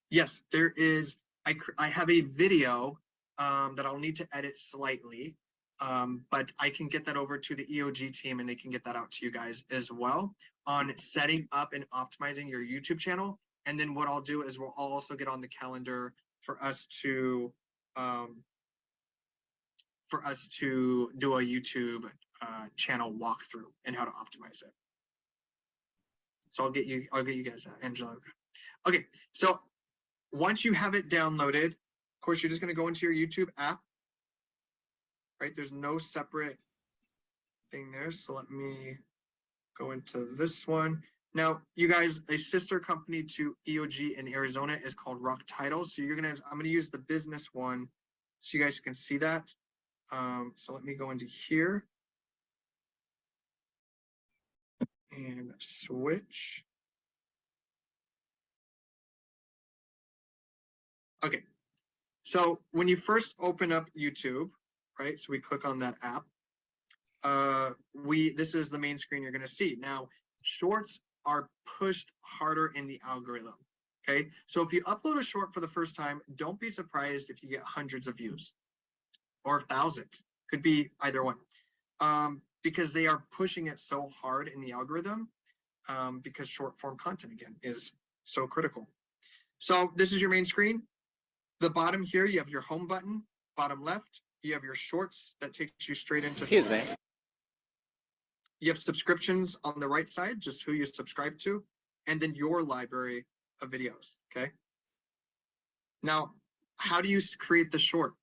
Yes, there is. I have a video that I'll need to edit slightly, but I can get that over to the EOG team and they can get that out to you guys as well on setting up and optimizing your YouTube channel. And then what I'll do is we'll also get on the calendar for us to do a YouTube channel walkthrough and how to optimize it. So I'll get you guys that, Angela. Okay, so once you have it downloaded, of course, you're just going to go into your YouTube app, right? There's no separate thing there. So let me go into this one. Now, you guys, a sister company to EOG in Arizona is called Rock Title. So I'm going to use the business one so you guys can see that. So let me go into here and switch. Okay, so when you first open up YouTube, right? So we click on that app. This is the main screen you're going to see. Now, shorts are pushed harder in the algorithm. Okay, so if you upload a short for the first time, don't be surprised if you get hundreds of views or thousands. Could be either one, because they are pushing it so hard in the algorithm, because short form content again is so critical. So this is your main screen. The bottom here, you have your home button. Bottom left, you have your shorts that takes you straight into. Excuse me. You have subscriptions on the right side, just who you subscribe to, and then your library of videos, okay? Now, how do you create the short?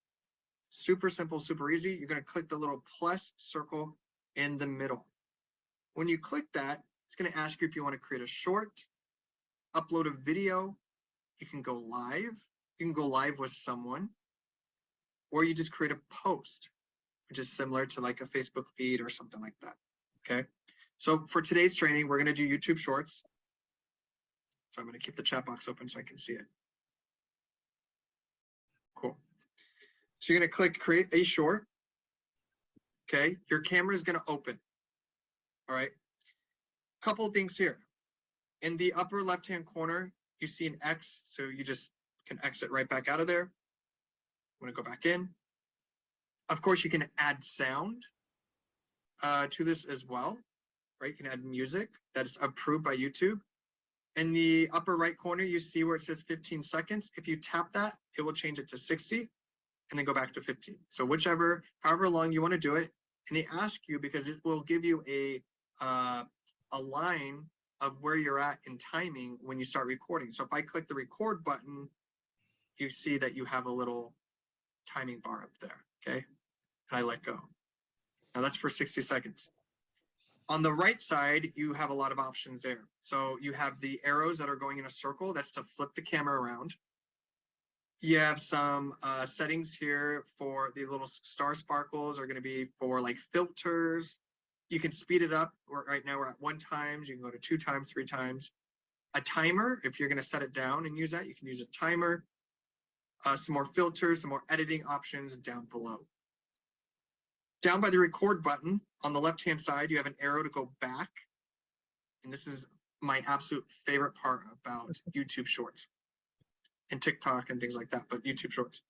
Super simple, super easy. You're gonna click the little plus circle in the middle. When you click that, it's gonna ask you if you wanna create a short, upload a video, you can go live, you can go live with someone, or you just create a post, which is similar to like a Facebook feed or something like that, okay? So for today's training, we're gonna do YouTube Shorts. So I'm gonna keep the chat box open so I can see it. Cool. So you're gonna click create a short, okay? Your camera is gonna open, all right? Couple of things here. In the upper left-hand corner, you see an X, so you just can exit right back out of there. I'm gonna go back in. Of course, you can add sound to this as well, right? You can add music that is approved by YouTube. In the upper right corner, you see where it says 15 seconds. If you tap that, it will change it to 60 and then go back to 15. So however long you want to do it, and they ask you because it will give you a line of where you're at in timing when you start recording. So if I click the record button, you see that you have a little timing bar up there, okay? And I let go. Now that's for 60 seconds. On the right side, you have a lot of options there. So you have the arrows that are going in a circle. That's to flip the camera around. You have some settings here for the little star sparkles are going to be for like filters. You can speed it up. Right now we're at 1 times. You can go to 2 times, 3 times. A timer, if you're going to set it down and use that, you can use a timer. Some more filters, some more editing options down below. Down by the record button on the left-hand side, you have an arrow to go back. And this is my absolute favorite part about YouTube Shorts and TikTok and things like that, but YouTube Shorts.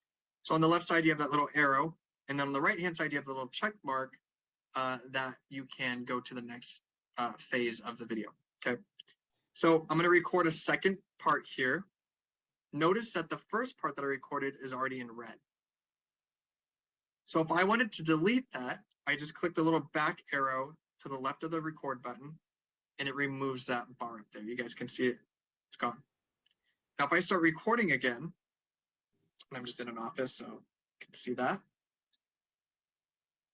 So on the left side, you have that little arrow. And then on the right-hand side, you have the little check mark that you can go to the next phase of the video, okay? So I'm gonna record a second part here. Notice that the first part that I recorded is already in red. So if I wanted to delete that, I just click the little back arrow to the left of the record button and it removes that bar up there. You guys can see it, it's gone. Now, if I start recording again, and I'm just in an office, so you can see that.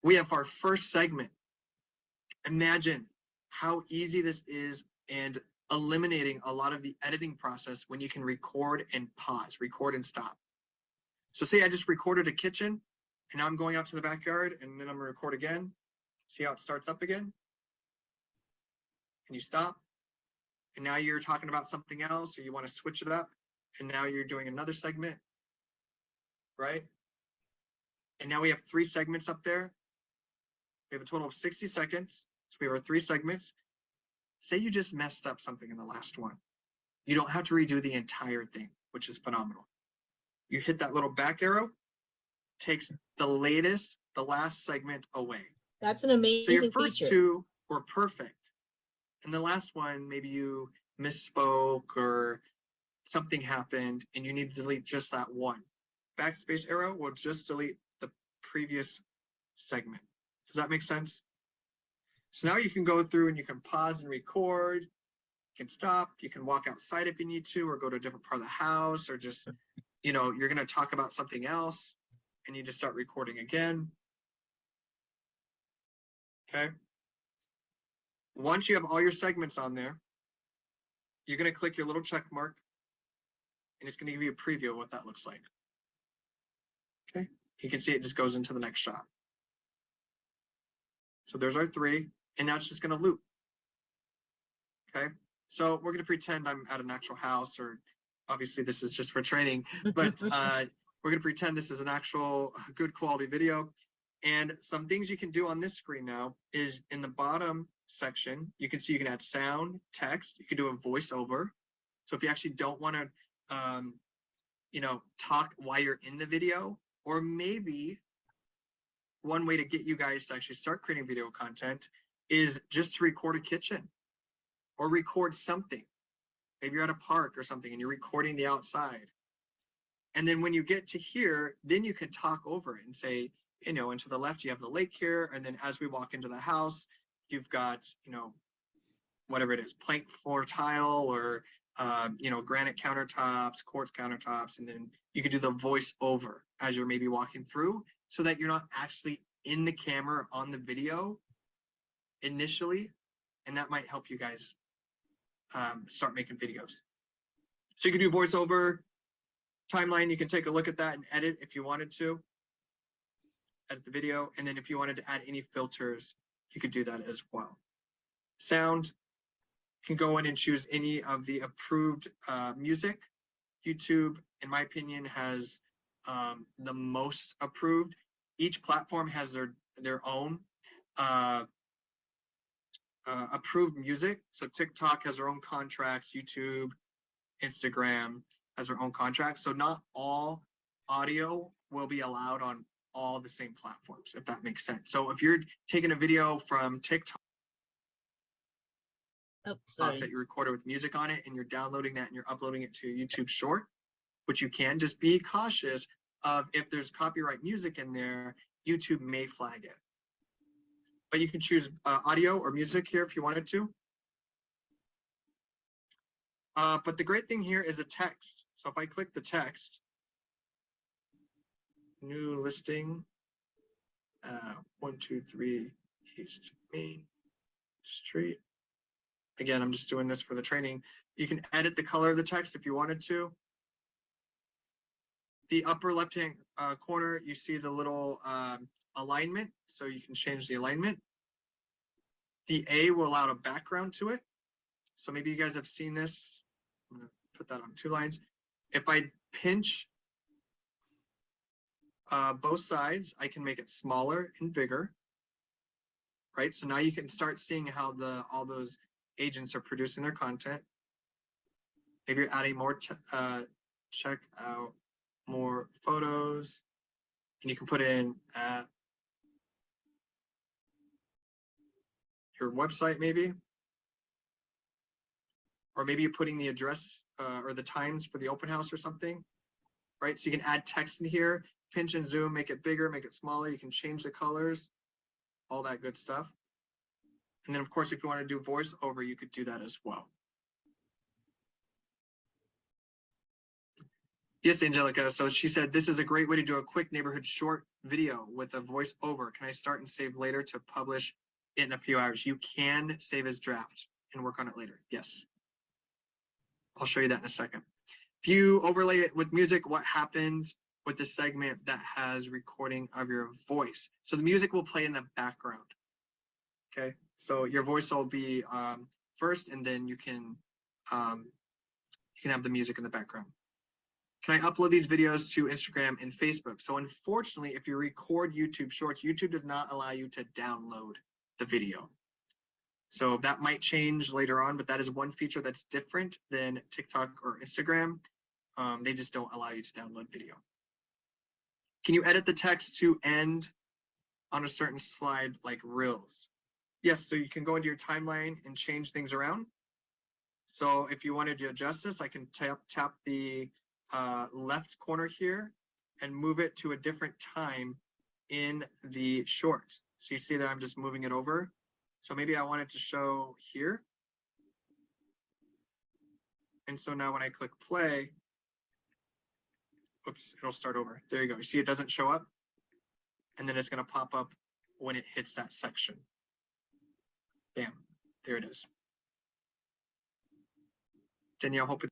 We have our first segment. Imagine how easy this is and eliminating a lot of the editing process when you can record and pause, record and stop. So say I just recorded a kitchen and now I'm going out to the backyard and then I'm gonna record again. See how it starts up again? And you stop. And now you're talking about something else or you wanna switch it up. And now you're doing another segment, right? And now we have 3 segments up there. We have a total of 60 seconds. So we have our 3 segments. Say you just messed up something in the last one. You don't have to redo the entire thing, which is phenomenal. You hit that little back arrow, takes the last segment away. That's an So amazing your first feature. 2 were perfect. And the last one, maybe you misspoke or something happened and you need to delete just that one. Backspace arrow will just delete the previous segment. Does that make sense? So now you can go through and you can pause and record. You can stop. You can walk outside if you need to, or go to a different part of the house, or just, you're going to talk about something else and you just start recording again. Okay. Once you have all your segments on there, you're going to click your little check mark and it's going to give you a preview of what that looks like. Okay. You can see it just goes into the next shot. So there's our 3, and now it's just going to loop. Okay. So we're going to pretend I'm at an actual house, or obviously this is just for training, but we're going to pretend this is an actual good quality video. And some things you can do on this screen now is in the bottom section, you can see you can add sound, text, you can do a voiceover. So if you actually don't want to, talk while you're in the video, or maybe one way to get you guys to actually start creating video content is just to record a kitchen or record something. Maybe you're at a park or something and you're recording the outside. And then when you get to here, then you can talk over it and say, and to the left, you have the lake here. And then as we walk into the house, you've got, whatever it is, plank floor tile, or, granite countertops, quartz countertops. And then you can do the voice over as you're maybe walking through, so that you're not actually in the camera on the video initially. And that might help you guys start making videos. So you can do voiceover, timeline. You can take a look at that and edit if you wanted to. Edit the video. And then if you wanted to add any filters, you could do that as well. Sound, you can go in and choose any of the approved music. YouTube, in my opinion, has the most approved. Each platform has their own approved music. So TikTok has their own contracts, YouTube, Instagram has their own contracts. So not all audio will be allowed on all the same platforms, if that makes sense. So if you're taking a video from TikTok that you recorded with music on it, and you're downloading that and you're uploading it to YouTube Short, which you can, just be cautious of if there's copyright music in there, YouTube may flag it. But you can choose audio or music here if you wanted to. But the great thing here is a text. So if I click the text, new listing, 123 East Main Street. Again, I'm just doing this for the training. You can edit the color of the text if you wanted to. The upper left-hand corner, you see the little alignment, so you can change the alignment. The A will add a background to it. So maybe you guys have seen this. I'm gonna put that on 2 lines. If I pinch both sides, I can make it smaller and bigger, right? So now you can start seeing how all those agents are producing their content. Maybe you're adding more, check out more photos, and you can put in your website maybe, or maybe you're putting the address or the times for the open house or something, right? So you can add text in here, pinch and zoom, make it bigger, make it smaller. You can change the colors, all that good stuff. And then of course, if you want to do voiceover, you could do that as well. Yes, Angelica. So she said, this is a great way to do a quick neighborhood short video with a voiceover. Can I start and save later to publish it in a few hours? You can save as draft and work on it later. Yes. I'll show you that in a second. If you overlay it with music, what happens with the segment that has recording of your voice? So the music will play in the background. Okay. So your voice will be first, and then you can have the music in the background. can I upload these videos to Instagram and Facebook? So unfortunately, if you record YouTube Shorts, YouTube does not allow you to download the video. So that might change later on, but that is one feature that's different than TikTok or Instagram. They just don't allow you to download video. Can you edit the text to end on a certain slide like Reels? Yes, so you can go into your timeline and change things around. So if you wanted to adjust this, I can tap the left corner here and move it to a different time in the short. So you see that I'm just moving it over. So maybe I want it to show here. And so now when I click play, oops, it'll start over. There you go. You see it doesn't show up. And then it's going to pop up when it hits that section. Bam, there it is. Danielle, hope it.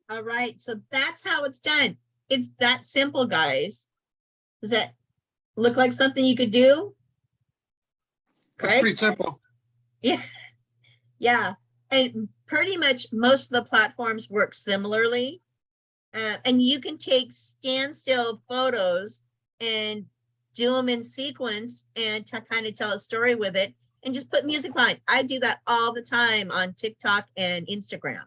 All right, so that's how it's done. It's that simple, guys. Does that look like something you could do? That's Craig? pretty simple. Yeah, yeah, and pretty much most of the platforms work similarly. And you can take standstill photos and do them in sequence and to kind of tell a story with it and just put music behind. I do that all the time on TikTok and Instagram.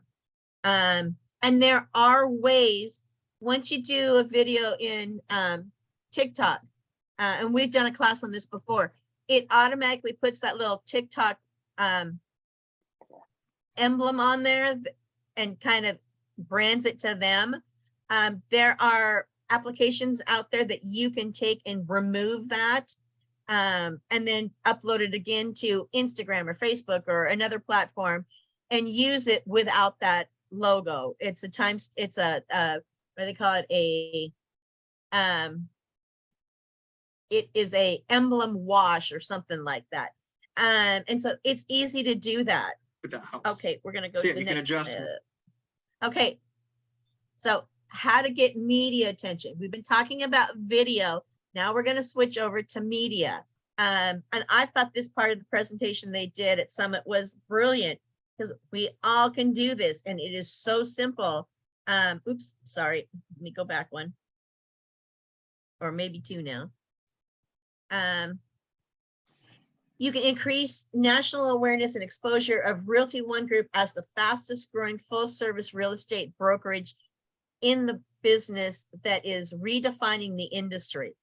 And there are ways, once you do a video in TikTok, and we've done a class on this before, it automatically puts that little TikTok emblem on there and kind of brands it to them. There are applications out there that you can take and remove that and then upload it again to Instagram or Facebook or another platform and use it without that logo. It's a what do they call it? It is a emblem wash or something like that. And so it's easy to do that. That helps. Okay, we're gonna go So to the you can next. adjust. Okay, so how to get media attention. We've been talking about video. Now we're gonna switch over to media. And I thought this part of the presentation they did at Summit was brilliant because we all can do this and it is so simple. Oops, sorry, let me go back one. Or maybe two now. You can increase national awareness and exposure of Realty One Group as the fastest growing full service real estate brokerage in the business that is redefining the industry.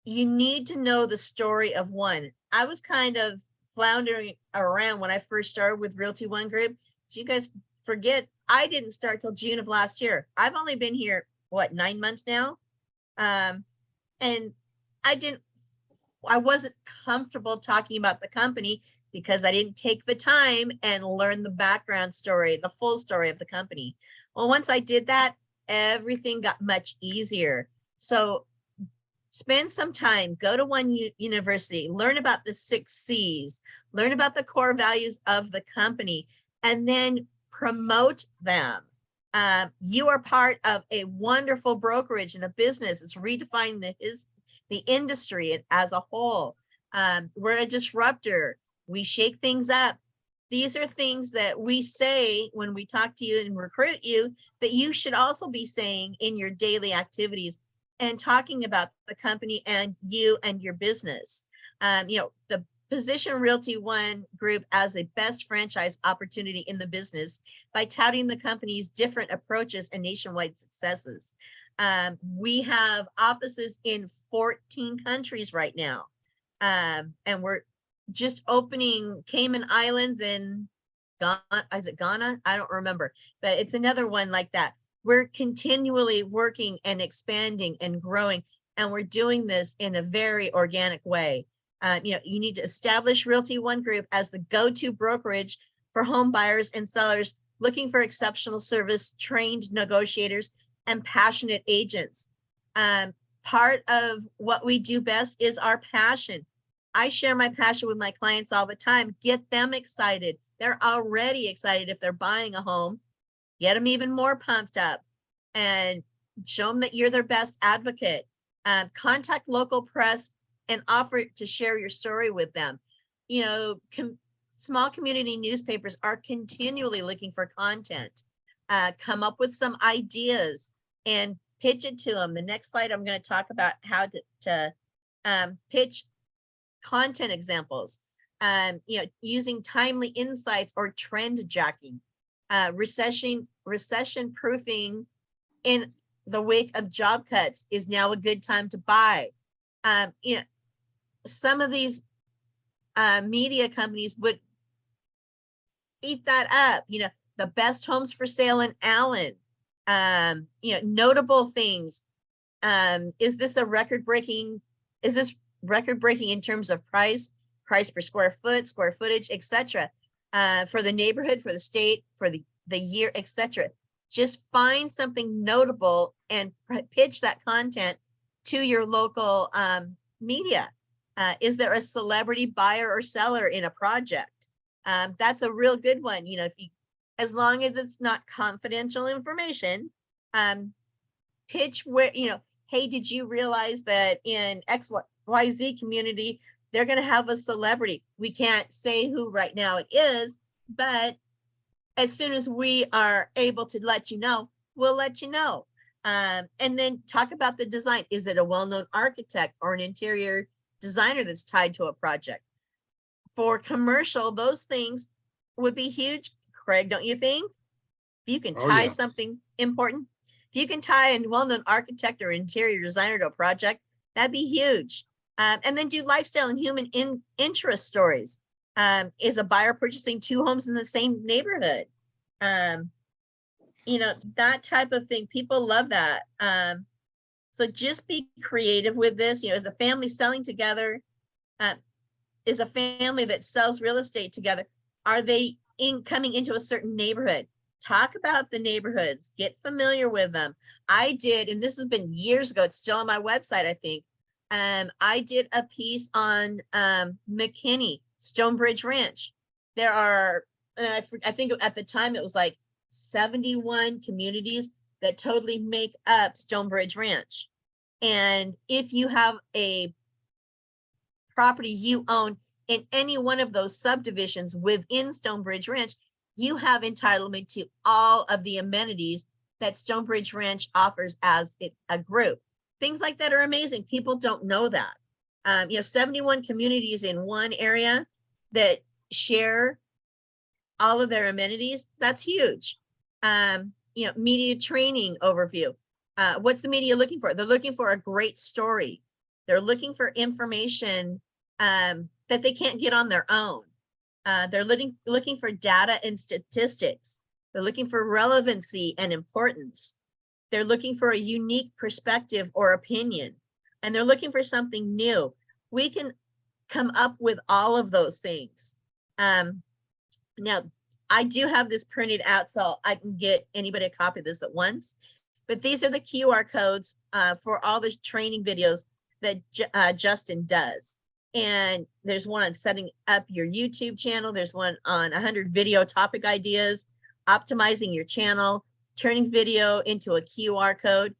You need to know the story of one. I was kind of floundering around when I first started with Realty One Group. So you guys forget, I didn't start till June of last year. I've only been here, what, 9 months now? And I wasn't comfortable talking about the company because I didn't take the time and learn the background story, the full story of the company. Well, once I did that, everything got much easier. So spend some time, go to one university, learn about the 6 C's, learn about the core values of the company, and then promote them. You are part of a wonderful brokerage and a business. It's redefining the industry as a whole. We're a disruptor. We shake things up. These are things that we say when we talk to you and recruit you that you should also be saying in your daily activities and talking about the company and you and your business. The position Realty One Group as a best franchise opportunity in the business by touting the company's different approaches and nationwide successes. We have offices in 14 countries right now. And we're just opening Cayman Islands in Ghana. Is it Ghana? I don't remember, but it's another one like that. We're continually working and expanding and growing, and we're doing this in a very organic way. You need to establish Realty One Group as the go-to brokerage for home buyers and sellers looking for exceptional service, trained negotiators, and passionate agents. Part of what we do best is our passion. I share my passion with my clients all the time. Get them excited. They're already excited if they're buying a home. Get them even more pumped up and show them that you're their best advocate. Contact local press and offer to share your story with them. Small community newspapers are continually looking for content. Come up with some ideas. and pitch it to them. The next slide, I'm going to talk about how to pitch content examples, using timely insights or trend jacking, recession proofing in the wake of job cuts is now a good time to buy. Some of these media companies would eat that up. The best homes for sale in Allen. Notable things. Is this record-breaking in terms of price per square footage, etc. For the neighborhood, for the state, for the year, etc. Just find something notable and pitch that content to your local media. Is there a celebrity buyer or seller in a project? That's a real good one. As long as it's not confidential information, pitch where, hey, did you realize that in XYZ community, they're going to have a celebrity? We can't say who right now it is, but as soon as we are able to let you know, we'll let you know. And then talk about the design. Is it a well-known architect or an interior designer that's tied to a project? For commercial, those things would be huge, Craig, don't you think? If you can Oh, tie yeah. something important, if you can tie a well-known architect or interior designer to a project, that'd be huge. And then do lifestyle and human interest stories. Is a buyer purchasing 2 homes in the same neighborhood? That type of thing. People love that. So just be creative with this. Is a family selling together? Is a family that sells real estate together? Are they coming into a certain neighborhood? Talk about the neighborhoods, get familiar with them. I did, and this has been years ago, it's still on my website, I think. I did a piece on McKinney, Stonebridge Ranch. There are, I think at the time it was like 71 communities that totally make up Stonebridge Ranch. And if you have a property you own in any one of those subdivisions within Stonebridge Ranch, you have entitlement to all of the amenities that Stonebridge Ranch offers as a group. Things like that are amazing. People don't know that. 71 communities in one area that share all of their amenities. That's huge. Media training overview. What's the media looking for? They're looking for a great story. They're looking for information that they can't get on their own. They're looking for data and statistics. They're looking for relevancy and importance. They're looking for a unique perspective or opinion, and they're looking for something new. We can come up with all of those things. Now, I do have this printed out so I can get anybody a copy of this at once, but these are the QR codes for all the training videos that Justin does. And there's one on setting up your YouTube channel. There's one on 100 video topic ideas, optimizing your channel, turning video into a QR code.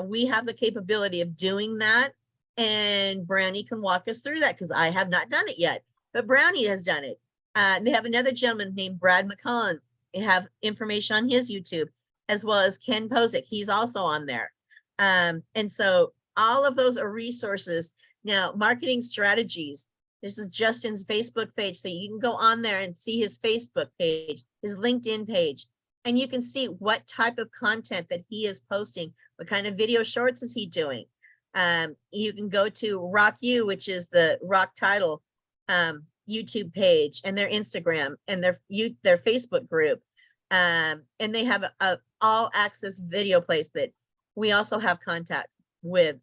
We have the capability of doing that. And Brownie can walk us through that because I have not done it yet, but Brownie has done it. They have another gentleman named Brad McCullen. They have information on his YouTube, as well as Ken Posick. He's also on there. And so all of those are resources. Now, marketing strategies. This is Justin's Facebook page. So you can go on there and see his Facebook page, his LinkedIn page, and you can see what type of content that he is posting. What kind of video shorts is he doing? You can go to Rock U, which is the Rock Title YouTube page, and their Instagram and their Facebook group. And they have a all access video place that we also have contact with.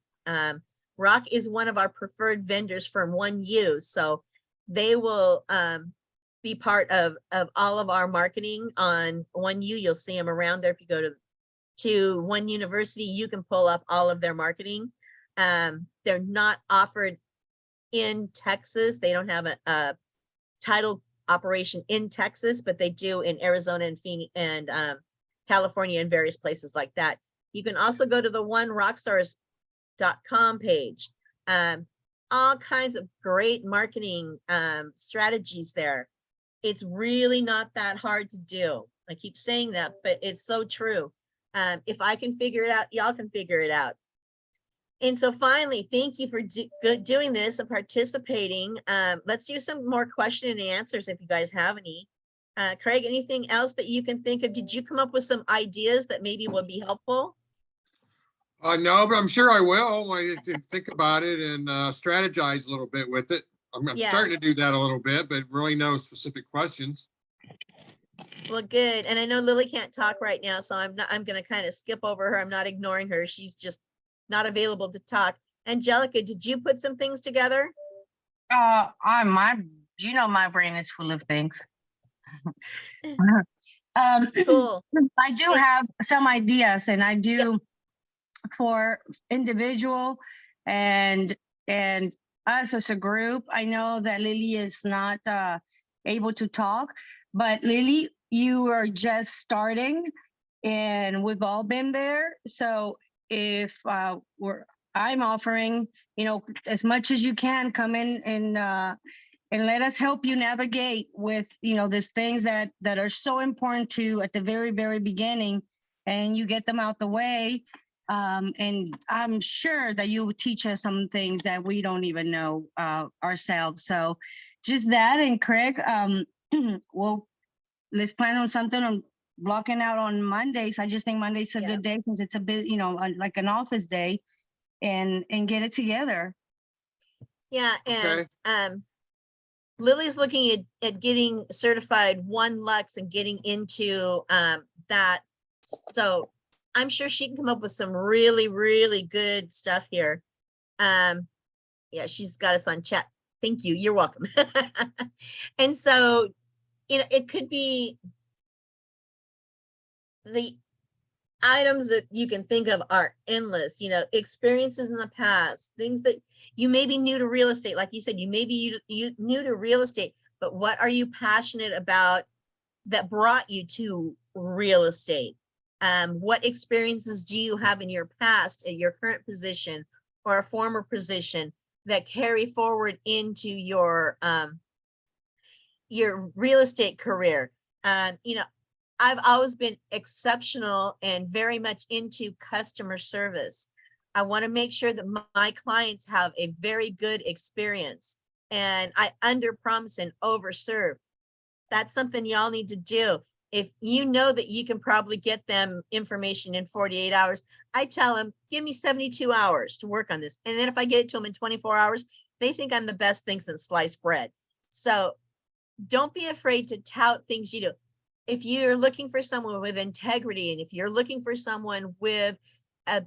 Rock is one of our preferred vendors from 1U, so they will be part of all of our marketing on 1U. You'll see them around there. If you go to One University, you can pull up all of their marketing. They're not offered in Texas. They don't have a title operation in Texas, but they do in Arizona and Phoenix and California and various places like that. You can also go to the OneRockstars.com page. All kinds of great marketing strategies there. It's really not that hard to do. I keep saying that, but it's so true. If I can figure it out, y'all can figure it out. And so finally, thank you for doing this and participating. Let's do some more question and answers if you guys have any. Craig, anything else that you can think of? Did you come up with some ideas that maybe would be helpful? No, but I'm sure I will. I can think about it and strategize a little bit with it. I'm Yeah. starting to do that a little bit, but really no specific questions. Well, good. And I know Lily can't talk right now, so I'm going to kind of skip over her. I'm not ignoring her. She's just not available to talk. Angelica, did you put some things together? My brain is full of things. Cool. I do have some ideas, and I do for individual and us as a group. I know that Lily is not able to talk, but Lily, you are just starting, and we've all been there. So if I'm offering, as much as you can, come in and let us help you navigate with, these things that are so important to at the very, very beginning, and you get them out the way. And I'm sure that you will teach us some things that we don't even know ourselves. So just that. And Craig, let's plan on something on blocking out on Mondays. I just think Monday's a good day since it's a bit, like an office day, and get it together. Yeah. And Lily's looking at getting certified 1 Lux and getting into that. So I'm sure she can come up with some really, really good stuff here. Yeah, she's got us on chat. Thank you. You're welcome. And so, it could be the items that you can think of are endless, experiences in the past, things that you may be new to real estate. Like you said, you may be you new to real estate, but what are you passionate about that brought you to real estate? What experiences do you have in your past at your current position or a former position that carry forward into your real estate career? I've always been exceptional and very much into customer service. I want to make sure that my clients have a very good experience, and I underpromise and overserve. That's something y'all need to do. If you know that you can probably get them information in 48 hours, I tell them, give me 72 hours to work on this. And then if I get it to them in 24 hours, they think I'm the best thing since sliced bread. So don't be afraid to tout things you do. If you're looking for someone with integrity, and if you're looking for someone with a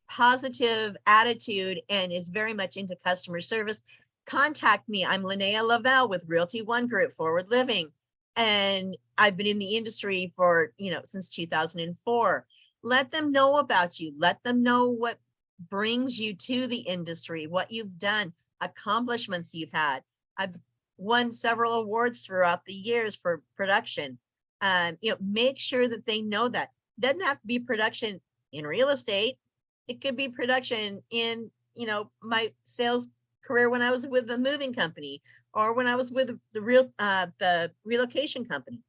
positive attitude and is very much into customer service, contact me. I'm Linnea Lavelle with Realty One Group Forward Living. And I've been in the industry for, since 2004. Let them know about you. Let them know what brings you to the industry, what you've done, accomplishments you've had. I've won several awards throughout the years for production. Make sure that they know that. Doesn't have to be production in real estate. It could be production in, my sales career when I was with the moving company, or when I was with the relocation company.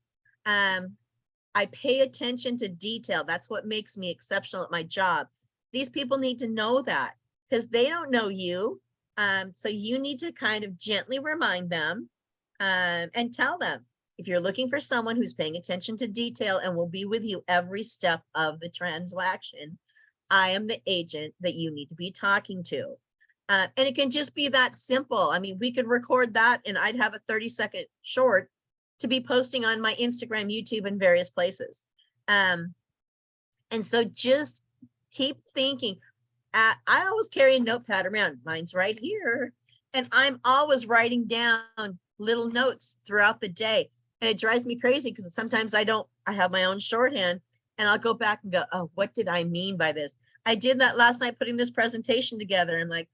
I pay attention to detail. That's what makes me exceptional at my job. These people need to know that, because they don't know you. So you need to kind of gently remind them and tell them, if you're looking for someone who's paying attention to detail and will be with you every step of the transaction, I am the agent that you need to be talking to. And it can just be that simple. I mean, we could record that and I'd have a 30-second short to be posting on my Instagram, YouTube, and various places. And so just keep thinking. I always carry a notepad around. Mine's right here. And I'm always writing down little notes throughout the day. And it drives me crazy because sometimes I have my own shorthand, and I'll go back and go, oh, what did I mean by this? I did that last night putting this presentation together. I'm like,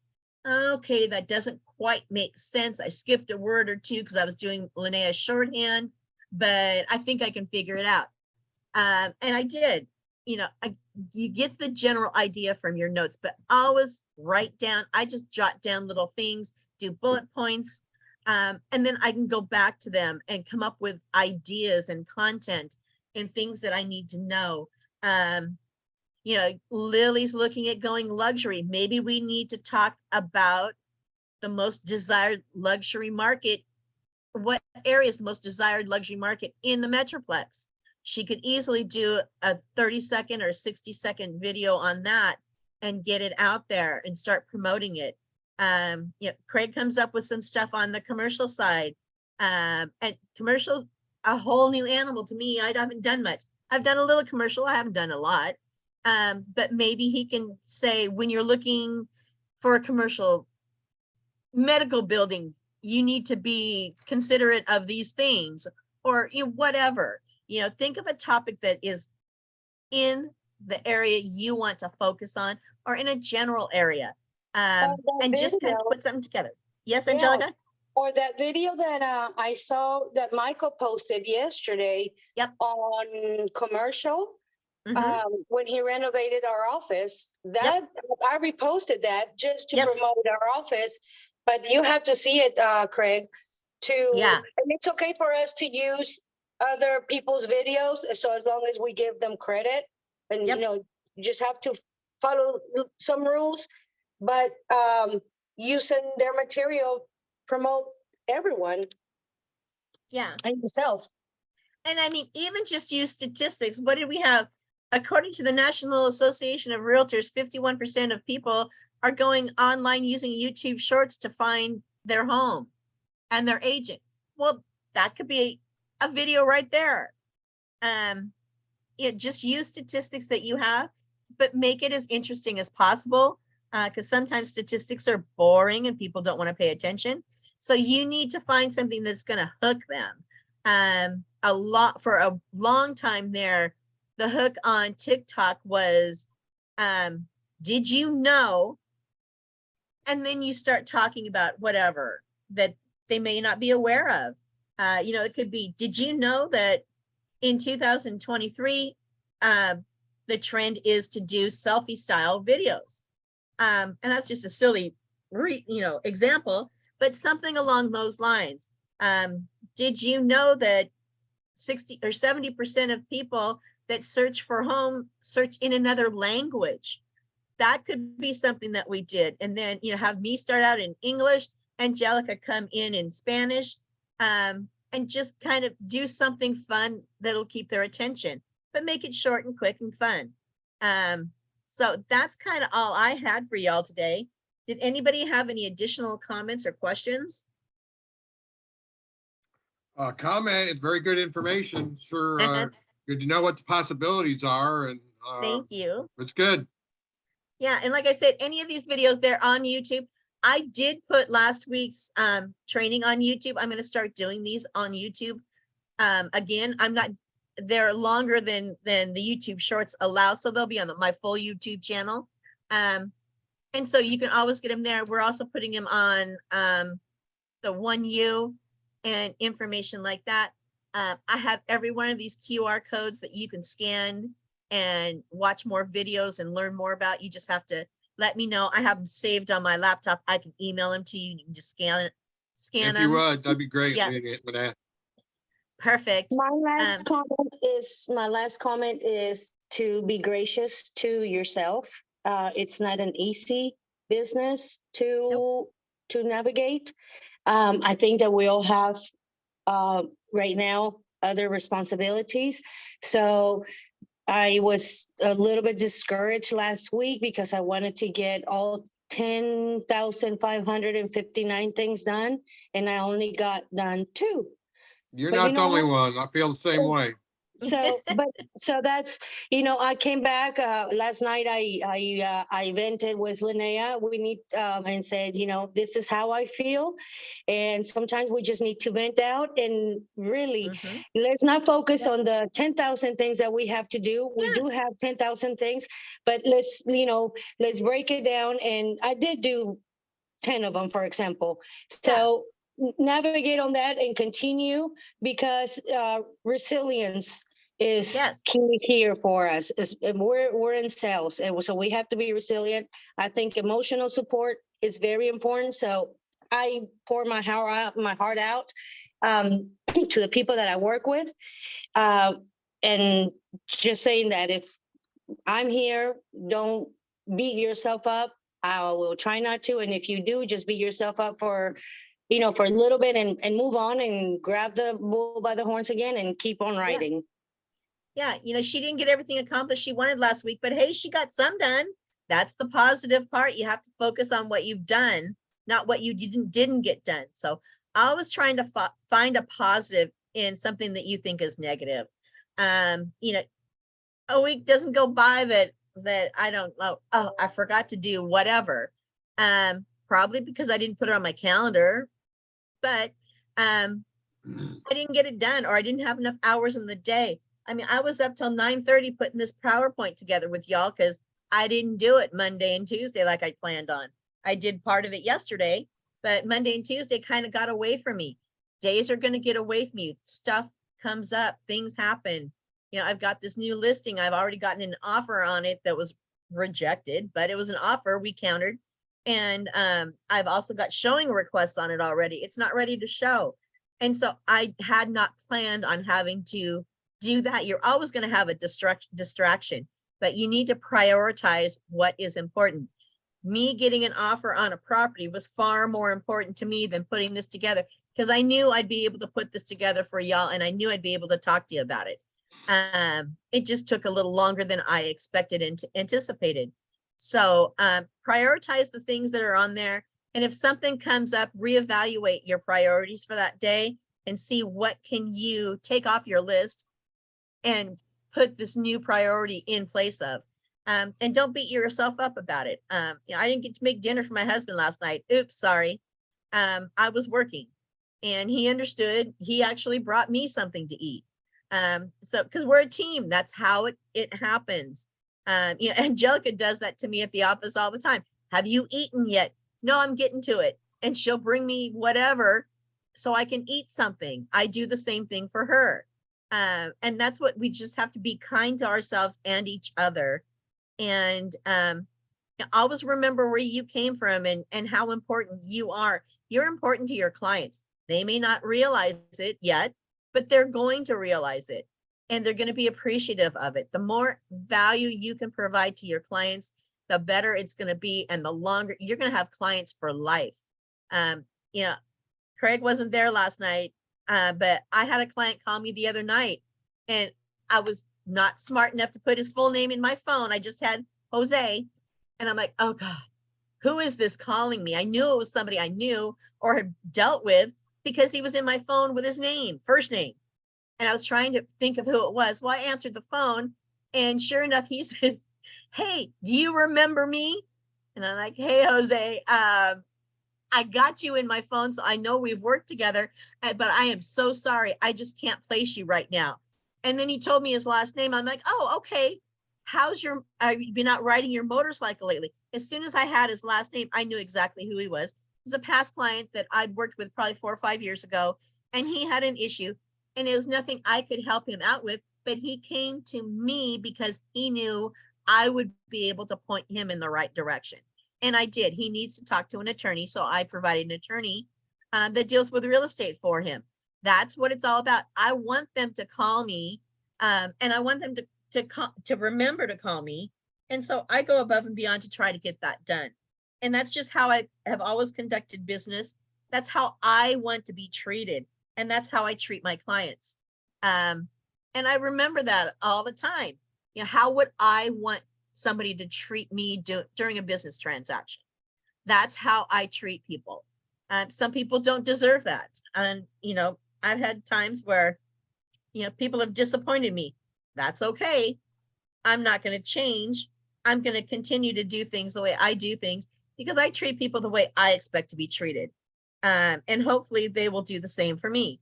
okay, that doesn't quite make sense. I skipped a word or two because I was doing Linnea's shorthand, but I think I can figure it out. And I did. You get the general idea from your notes, but always write down. I just jot down little things, do bullet points, and then I can go back to them and come up with ideas and content and things that I need to know. You know, Lily's looking at going luxury. Maybe we need to talk about the most desired luxury market. What area is the most desired luxury market in the Metroplex? She could easily do a 30-second or 60-second video on that and get it out there and start promoting it. You know, Craig comes up with some stuff on the commercial side. And commercials, a whole new animal to me. I haven't done much. I've done a little commercial. I haven't done a lot. But maybe he can say, when you're looking for a commercial medical building, you need to be considerate of these things, or you know, whatever. You know, think of a topic that is in the area you want to focus on, or in a general area, that and just kind of video- put something together. Yes, Yeah. Angelica? Or that video that I saw that Michael posted yesterday. Yep. On commercial, Mhm. when he renovated our office, that I reposted that just to Yes. promote our office. But you have to see it, Craig, Yeah. and it's okay for us to use other people's videos. So as long as we give them credit, and Yep. you know, you just have to follow some rules, but using their material, promote everyone Yeah. and yourself. And I mean, even just use statistics. What did we have? According to the National Association of Realtors, 51% of people are going online using YouTube Shorts to find their home and their agent. Well, that could be a video right there. Just use statistics that you have, but make it as interesting as possible, because sometimes statistics are boring and people don't want to pay attention. So you need to find something that's going to hook them. For a long time there, the hook on TikTok was, did you know? And then you start talking about whatever that they may not be aware of. You know, it could be, did you know that in 2023, the trend is to do selfie style videos? And that's just a silly, example, but something along those lines. Did you know that 60 or 70% of people that search for home search in another language? That could be something that we did. And then, you know, have me start out in English, Angelica come in Spanish, and just kind of do something fun that'll keep their attention, but make it short and quick and fun. So that's kind of all I had for y'all today. Did anybody have any additional comments or questions? Comment, it's very good information. Sure, good to know what the possibilities are, and Thank you. it's good. Yeah, and like I said, any of these videos, they're on YouTube. I did put last week's training on YouTube. I'm going to start doing these on YouTube. Again, they're longer than the YouTube Shorts allow, so they'll be on my full YouTube channel. And so you can always get them there. We're also putting them on the 1U and information like that. I have every one of these QR codes that you can scan and watch more videos and learn more about. You just have to let me know. I have them saved on my laptop. I can email them to you. You can just scan If them. you would, that'd be great. Yeah. Manette. Perfect. My last comment is to be gracious to yourself. It's not an easy business to navigate. I think that we all have right now other responsibilities. So I was a little bit discouraged last week because I wanted to get all 10,559 things done, and I only got done 2. You're But not you the know only what? one. I feel the same way. So that's, I came back last night. I vented with Linnea. We need and said, this is how I feel, and sometimes we just need to vent out and really Mhm. let's not focus on the 10,000 things that we have to do. We do have 10,000 things, but let's break it down. And I did do 10 of them, for example. So navigate on that and continue, because resilience is Yes. key here for us. We're in sales, and so we have to be resilient. I think emotional support is very important. So I pour my heart out to the people that I work with, and just saying that if I'm here. Don't beat yourself up. I will try not to. And if you do, just beat yourself up for, for a little bit and move on and grab the bull by the horns again and keep on riding. Yeah, she didn't get everything accomplished she wanted last week, but hey, she got some done. That's the positive part. You have to focus on what you've done, not what you didn't get done. So always trying to find a positive in something that you think is negative. A week doesn't go by that I don't know. Oh, I forgot to do whatever. Probably because I didn't put it on my calendar, but I didn't get it done, or I didn't have enough hours in the day. I mean, I was up till 9:30 putting this PowerPoint together with y'all because I didn't do it Monday and Tuesday like I planned on. I did part of it yesterday, but Monday and Tuesday kind of got away from me. Days are going to get away from you. Stuff comes up, things happen. I've got this new listing. I've already gotten an offer on it that was rejected, but it was an offer we countered. And I've also got showing requests on it already. It's not ready to show. And so I had not planned on having to do that. You're always going to have a distraction, but you need to prioritize what is important. Me getting an offer on a property was far more important to me than putting this together, because I knew I'd be able to put this together for y'all, and I knew I'd be able to talk to you about it. It just took a little longer than I expected and anticipated. So prioritize the things that are on there. And if something comes up, reevaluate your priorities for that day and see what can you take off your list and put this new priority in place of. And don't beat yourself up about it. I didn't get to make dinner for my husband last night. Oops, sorry. I was working and he understood. He actually brought me something to eat. So because we're a team, that's how it happens. Angelica does that to me at the office all the time. Have you eaten yet? No, I'm getting to it. And she'll bring me whatever so I can eat something. I do the same thing for her. And that's what we just have to be kind to ourselves and each other. And always remember where you came from and how important you are. You're important to your clients. They may not realize it yet, but they're going to realize it and they're going to be appreciative of it. The more value you can provide to your clients, the better it's going to be. And the longer you're going to have clients for life. Craig wasn't there last night, but I had a client call me the other night and I was not smart enough to put his full name in my phone. I just had Jose. And I'm like, oh God, who is this calling me? I knew it was somebody I knew or had dealt with because he was in my phone with his name, first name. And I was trying to think of who it was. Well, I answered the phone and sure enough, he says, hey, do you remember me? And I'm like, hey, Jose, I got you in my phone. So I know we've worked together, but I am so sorry. I just can't place you right now. And then he told me his last name. I'm like, oh, okay. Have you been out riding your motorcycle lately? As soon as I had his last name, I knew exactly who he was. He was a past client that I'd worked with probably 4 or 5 years ago. And he had an issue and it was nothing I could help him out with, but he came to me because he knew I would be able to point him in the right direction. And I did. He needs to talk to an attorney. So I provided an attorney that deals with real estate for him. That's what it's all about. I want them to call me and I want them to remember to call me. And so I go above and beyond to try to get that done. And that's just how I have always conducted business. That's how I want to be treated. And that's how I treat my clients. And I remember that all the time. How would I want somebody to treat me during a business transaction? That's how I treat people. Some people don't deserve that. And, I've had times where, people have disappointed me. That's okay. I'm not going to change. I'm going to continue to do things the way I do things because I treat people the way I expect to be treated. And hopefully they will do the same for me.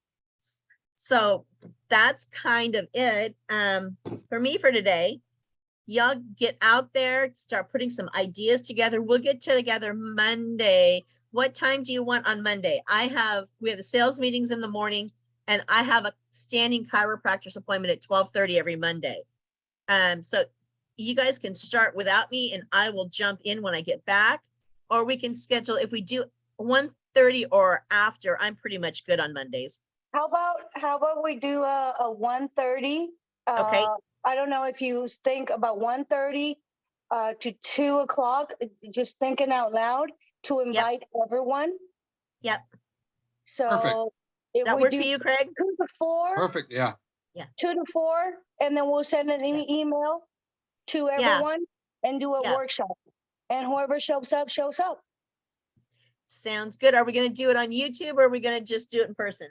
So that's kind of it for me for today. Y'all get out there, start putting some ideas together. We'll get together Monday. What time do you want on Monday? We have the sales meetings in the morning and I have a standing chiropractor's appointment at 12:30 every Monday. So you guys can start without me and I will jump in when I get back, or we can schedule if we do 1:30 or after. I'm pretty much good on Mondays. How about we do a 1:30? Okay. I don't know if you think about 1:30 to 2 o'clock, just thinking out loud to invite everyone. Yep. So if That we work do for you, Craig? 2 to 4, Perfect, yeah. 2 to 4, and then we'll send an email to Yeah. everyone and do a Yeah. workshop. And whoever shows up, shows up. Sounds good. Are we gonna do it on YouTube or are we gonna just do it in person?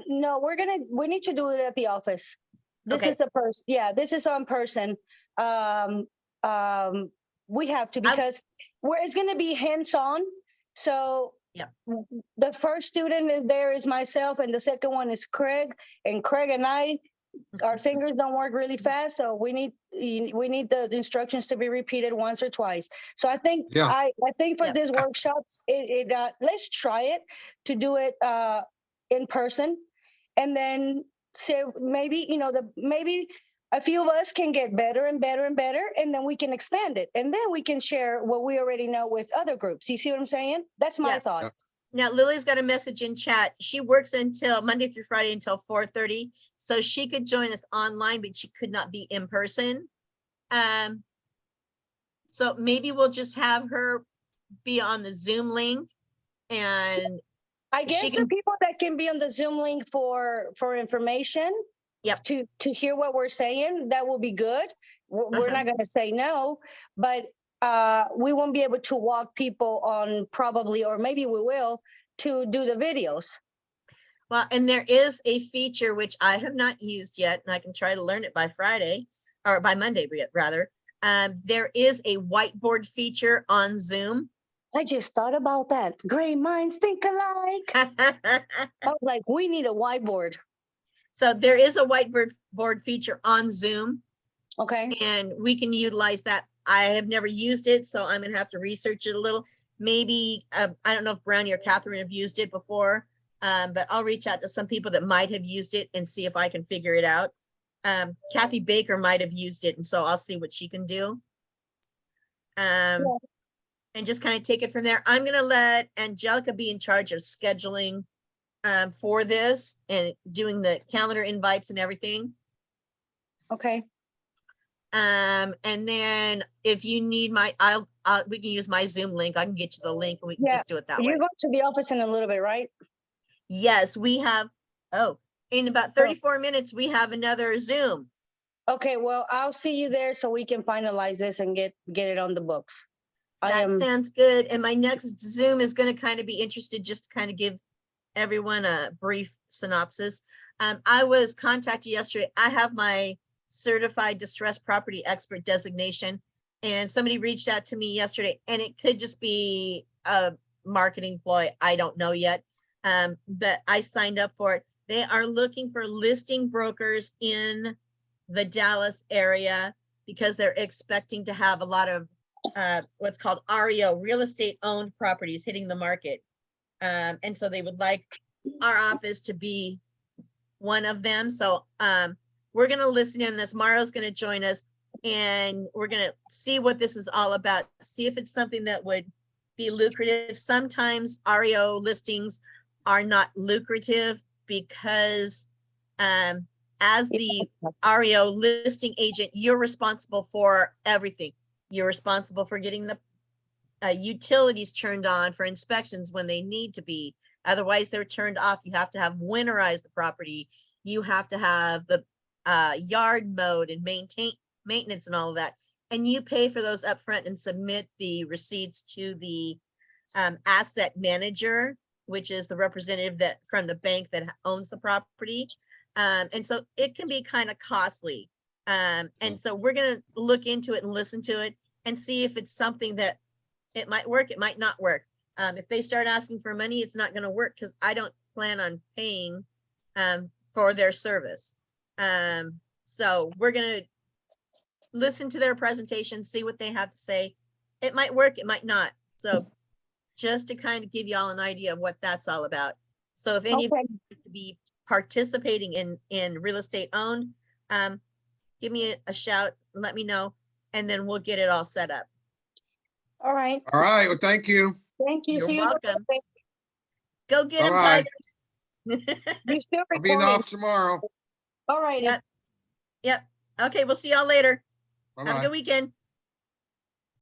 No, we need to do it at the office. This Okay. is the person, yeah, this is on person. Um, we have to, because it's gonna be hands-on. So Yeah. the first student there is myself and the second one is Craig, and Craig and I, our fingers don't work really fast. So we need the instructions to be repeated once or twice. So I think, Yeah. I think for Yeah. this workshop, let's try it to do it in person, and then say maybe, maybe a few of us can get better and better and better, and then we can expand it, and then we can share what we already know with other groups. You see what I'm saying? That's my Yeah. thought. Yeah. Now Lily's got a message in chat. She works until Monday through Friday until 4:30. So she could join us online, but she could not be in person. So maybe we'll just have her be on the Zoom link and I guess she the can, people that can be on the Zoom link for information. Yep. To hear what we're saying, that will be good. We're Uh-huh. not going to say no, but we won't be able to walk people on, probably, or maybe we will, to do the videos. well, and there is a feature which I have not used yet, and I can try to learn it by Friday or by Monday rather. There is a whiteboard feature on Zoom. I just thought about that. Great minds think alike. I was like, we need a whiteboard. So there is a whiteboard feature on Zoom, Okay. and we can utilize that. I have never used it, so I'm gonna have to research it a little. Maybe, I don't know if Brownie or Catherine have used it before, but I'll reach out to some people that might have used it and see if I can figure it out. Kathy Baker might have used it, and so I'll see what she can do. And just kind of take it from there. I'm gonna let Angelica be in charge of scheduling for this and doing the calendar invites and everything. Okay. And then if you need we can use my Zoom link. I can get you the link and we can Yeah. just do it that way. You're going to the office in a little bit, right? Yes, we have, in about 34 minutes, we have another Zoom. Okay, well, I'll see you there so we can finalize this and get it on the books. That sounds good. And my next Zoom is going to kind of be interested, just to kind of give everyone a brief synopsis. I was contacted yesterday. I have my certified distressed property expert designation, and somebody reached out to me yesterday, and it could just be a marketing ploy. I don't know yet. But I signed up for it. They are looking for listing brokers in the Dallas area because they're expecting to have a lot of what's called REO, real estate owned properties, hitting the market. And so they would like our office to be one of them. So we're going to listen in this. Mara's going to join us, and we're going to see what this is all about. See if it's something that would be lucrative. Sometimes REO listings are not lucrative because as the REO listing agent, you're responsible for everything. You're responsible for getting the utilities turned on for inspections when they need to be. Otherwise, they're turned off. You have to have winterize the property. You have to have the yard mowed and maintenance and all of that. And you pay for those upfront and submit the receipts to the asset manager, which is the representative that from the bank that owns the property. And so it can be kind of costly. And so we're going to look into it and listen to it and see if it's something that it might work, it might not work. If they start asking for money, it's not going to work because I don't plan on paying for their service. So we're going to listen to their presentation, see what they have to say. It might work, it might not. So just to kind of give you all an idea of what that's all about. So if any of you like to be participating in real estate owned, give me a shout, let me know, and then we'll get it all set up. All right. All right, well, thank you. Thank you. You're See you welcome. later. Go get them, Bye-bye. Tigers. You still I'll be in the recording? office tomorrow. All righty. Yep. Yep. Okay, we'll see y'all later. Have a Bye-bye. good weekend.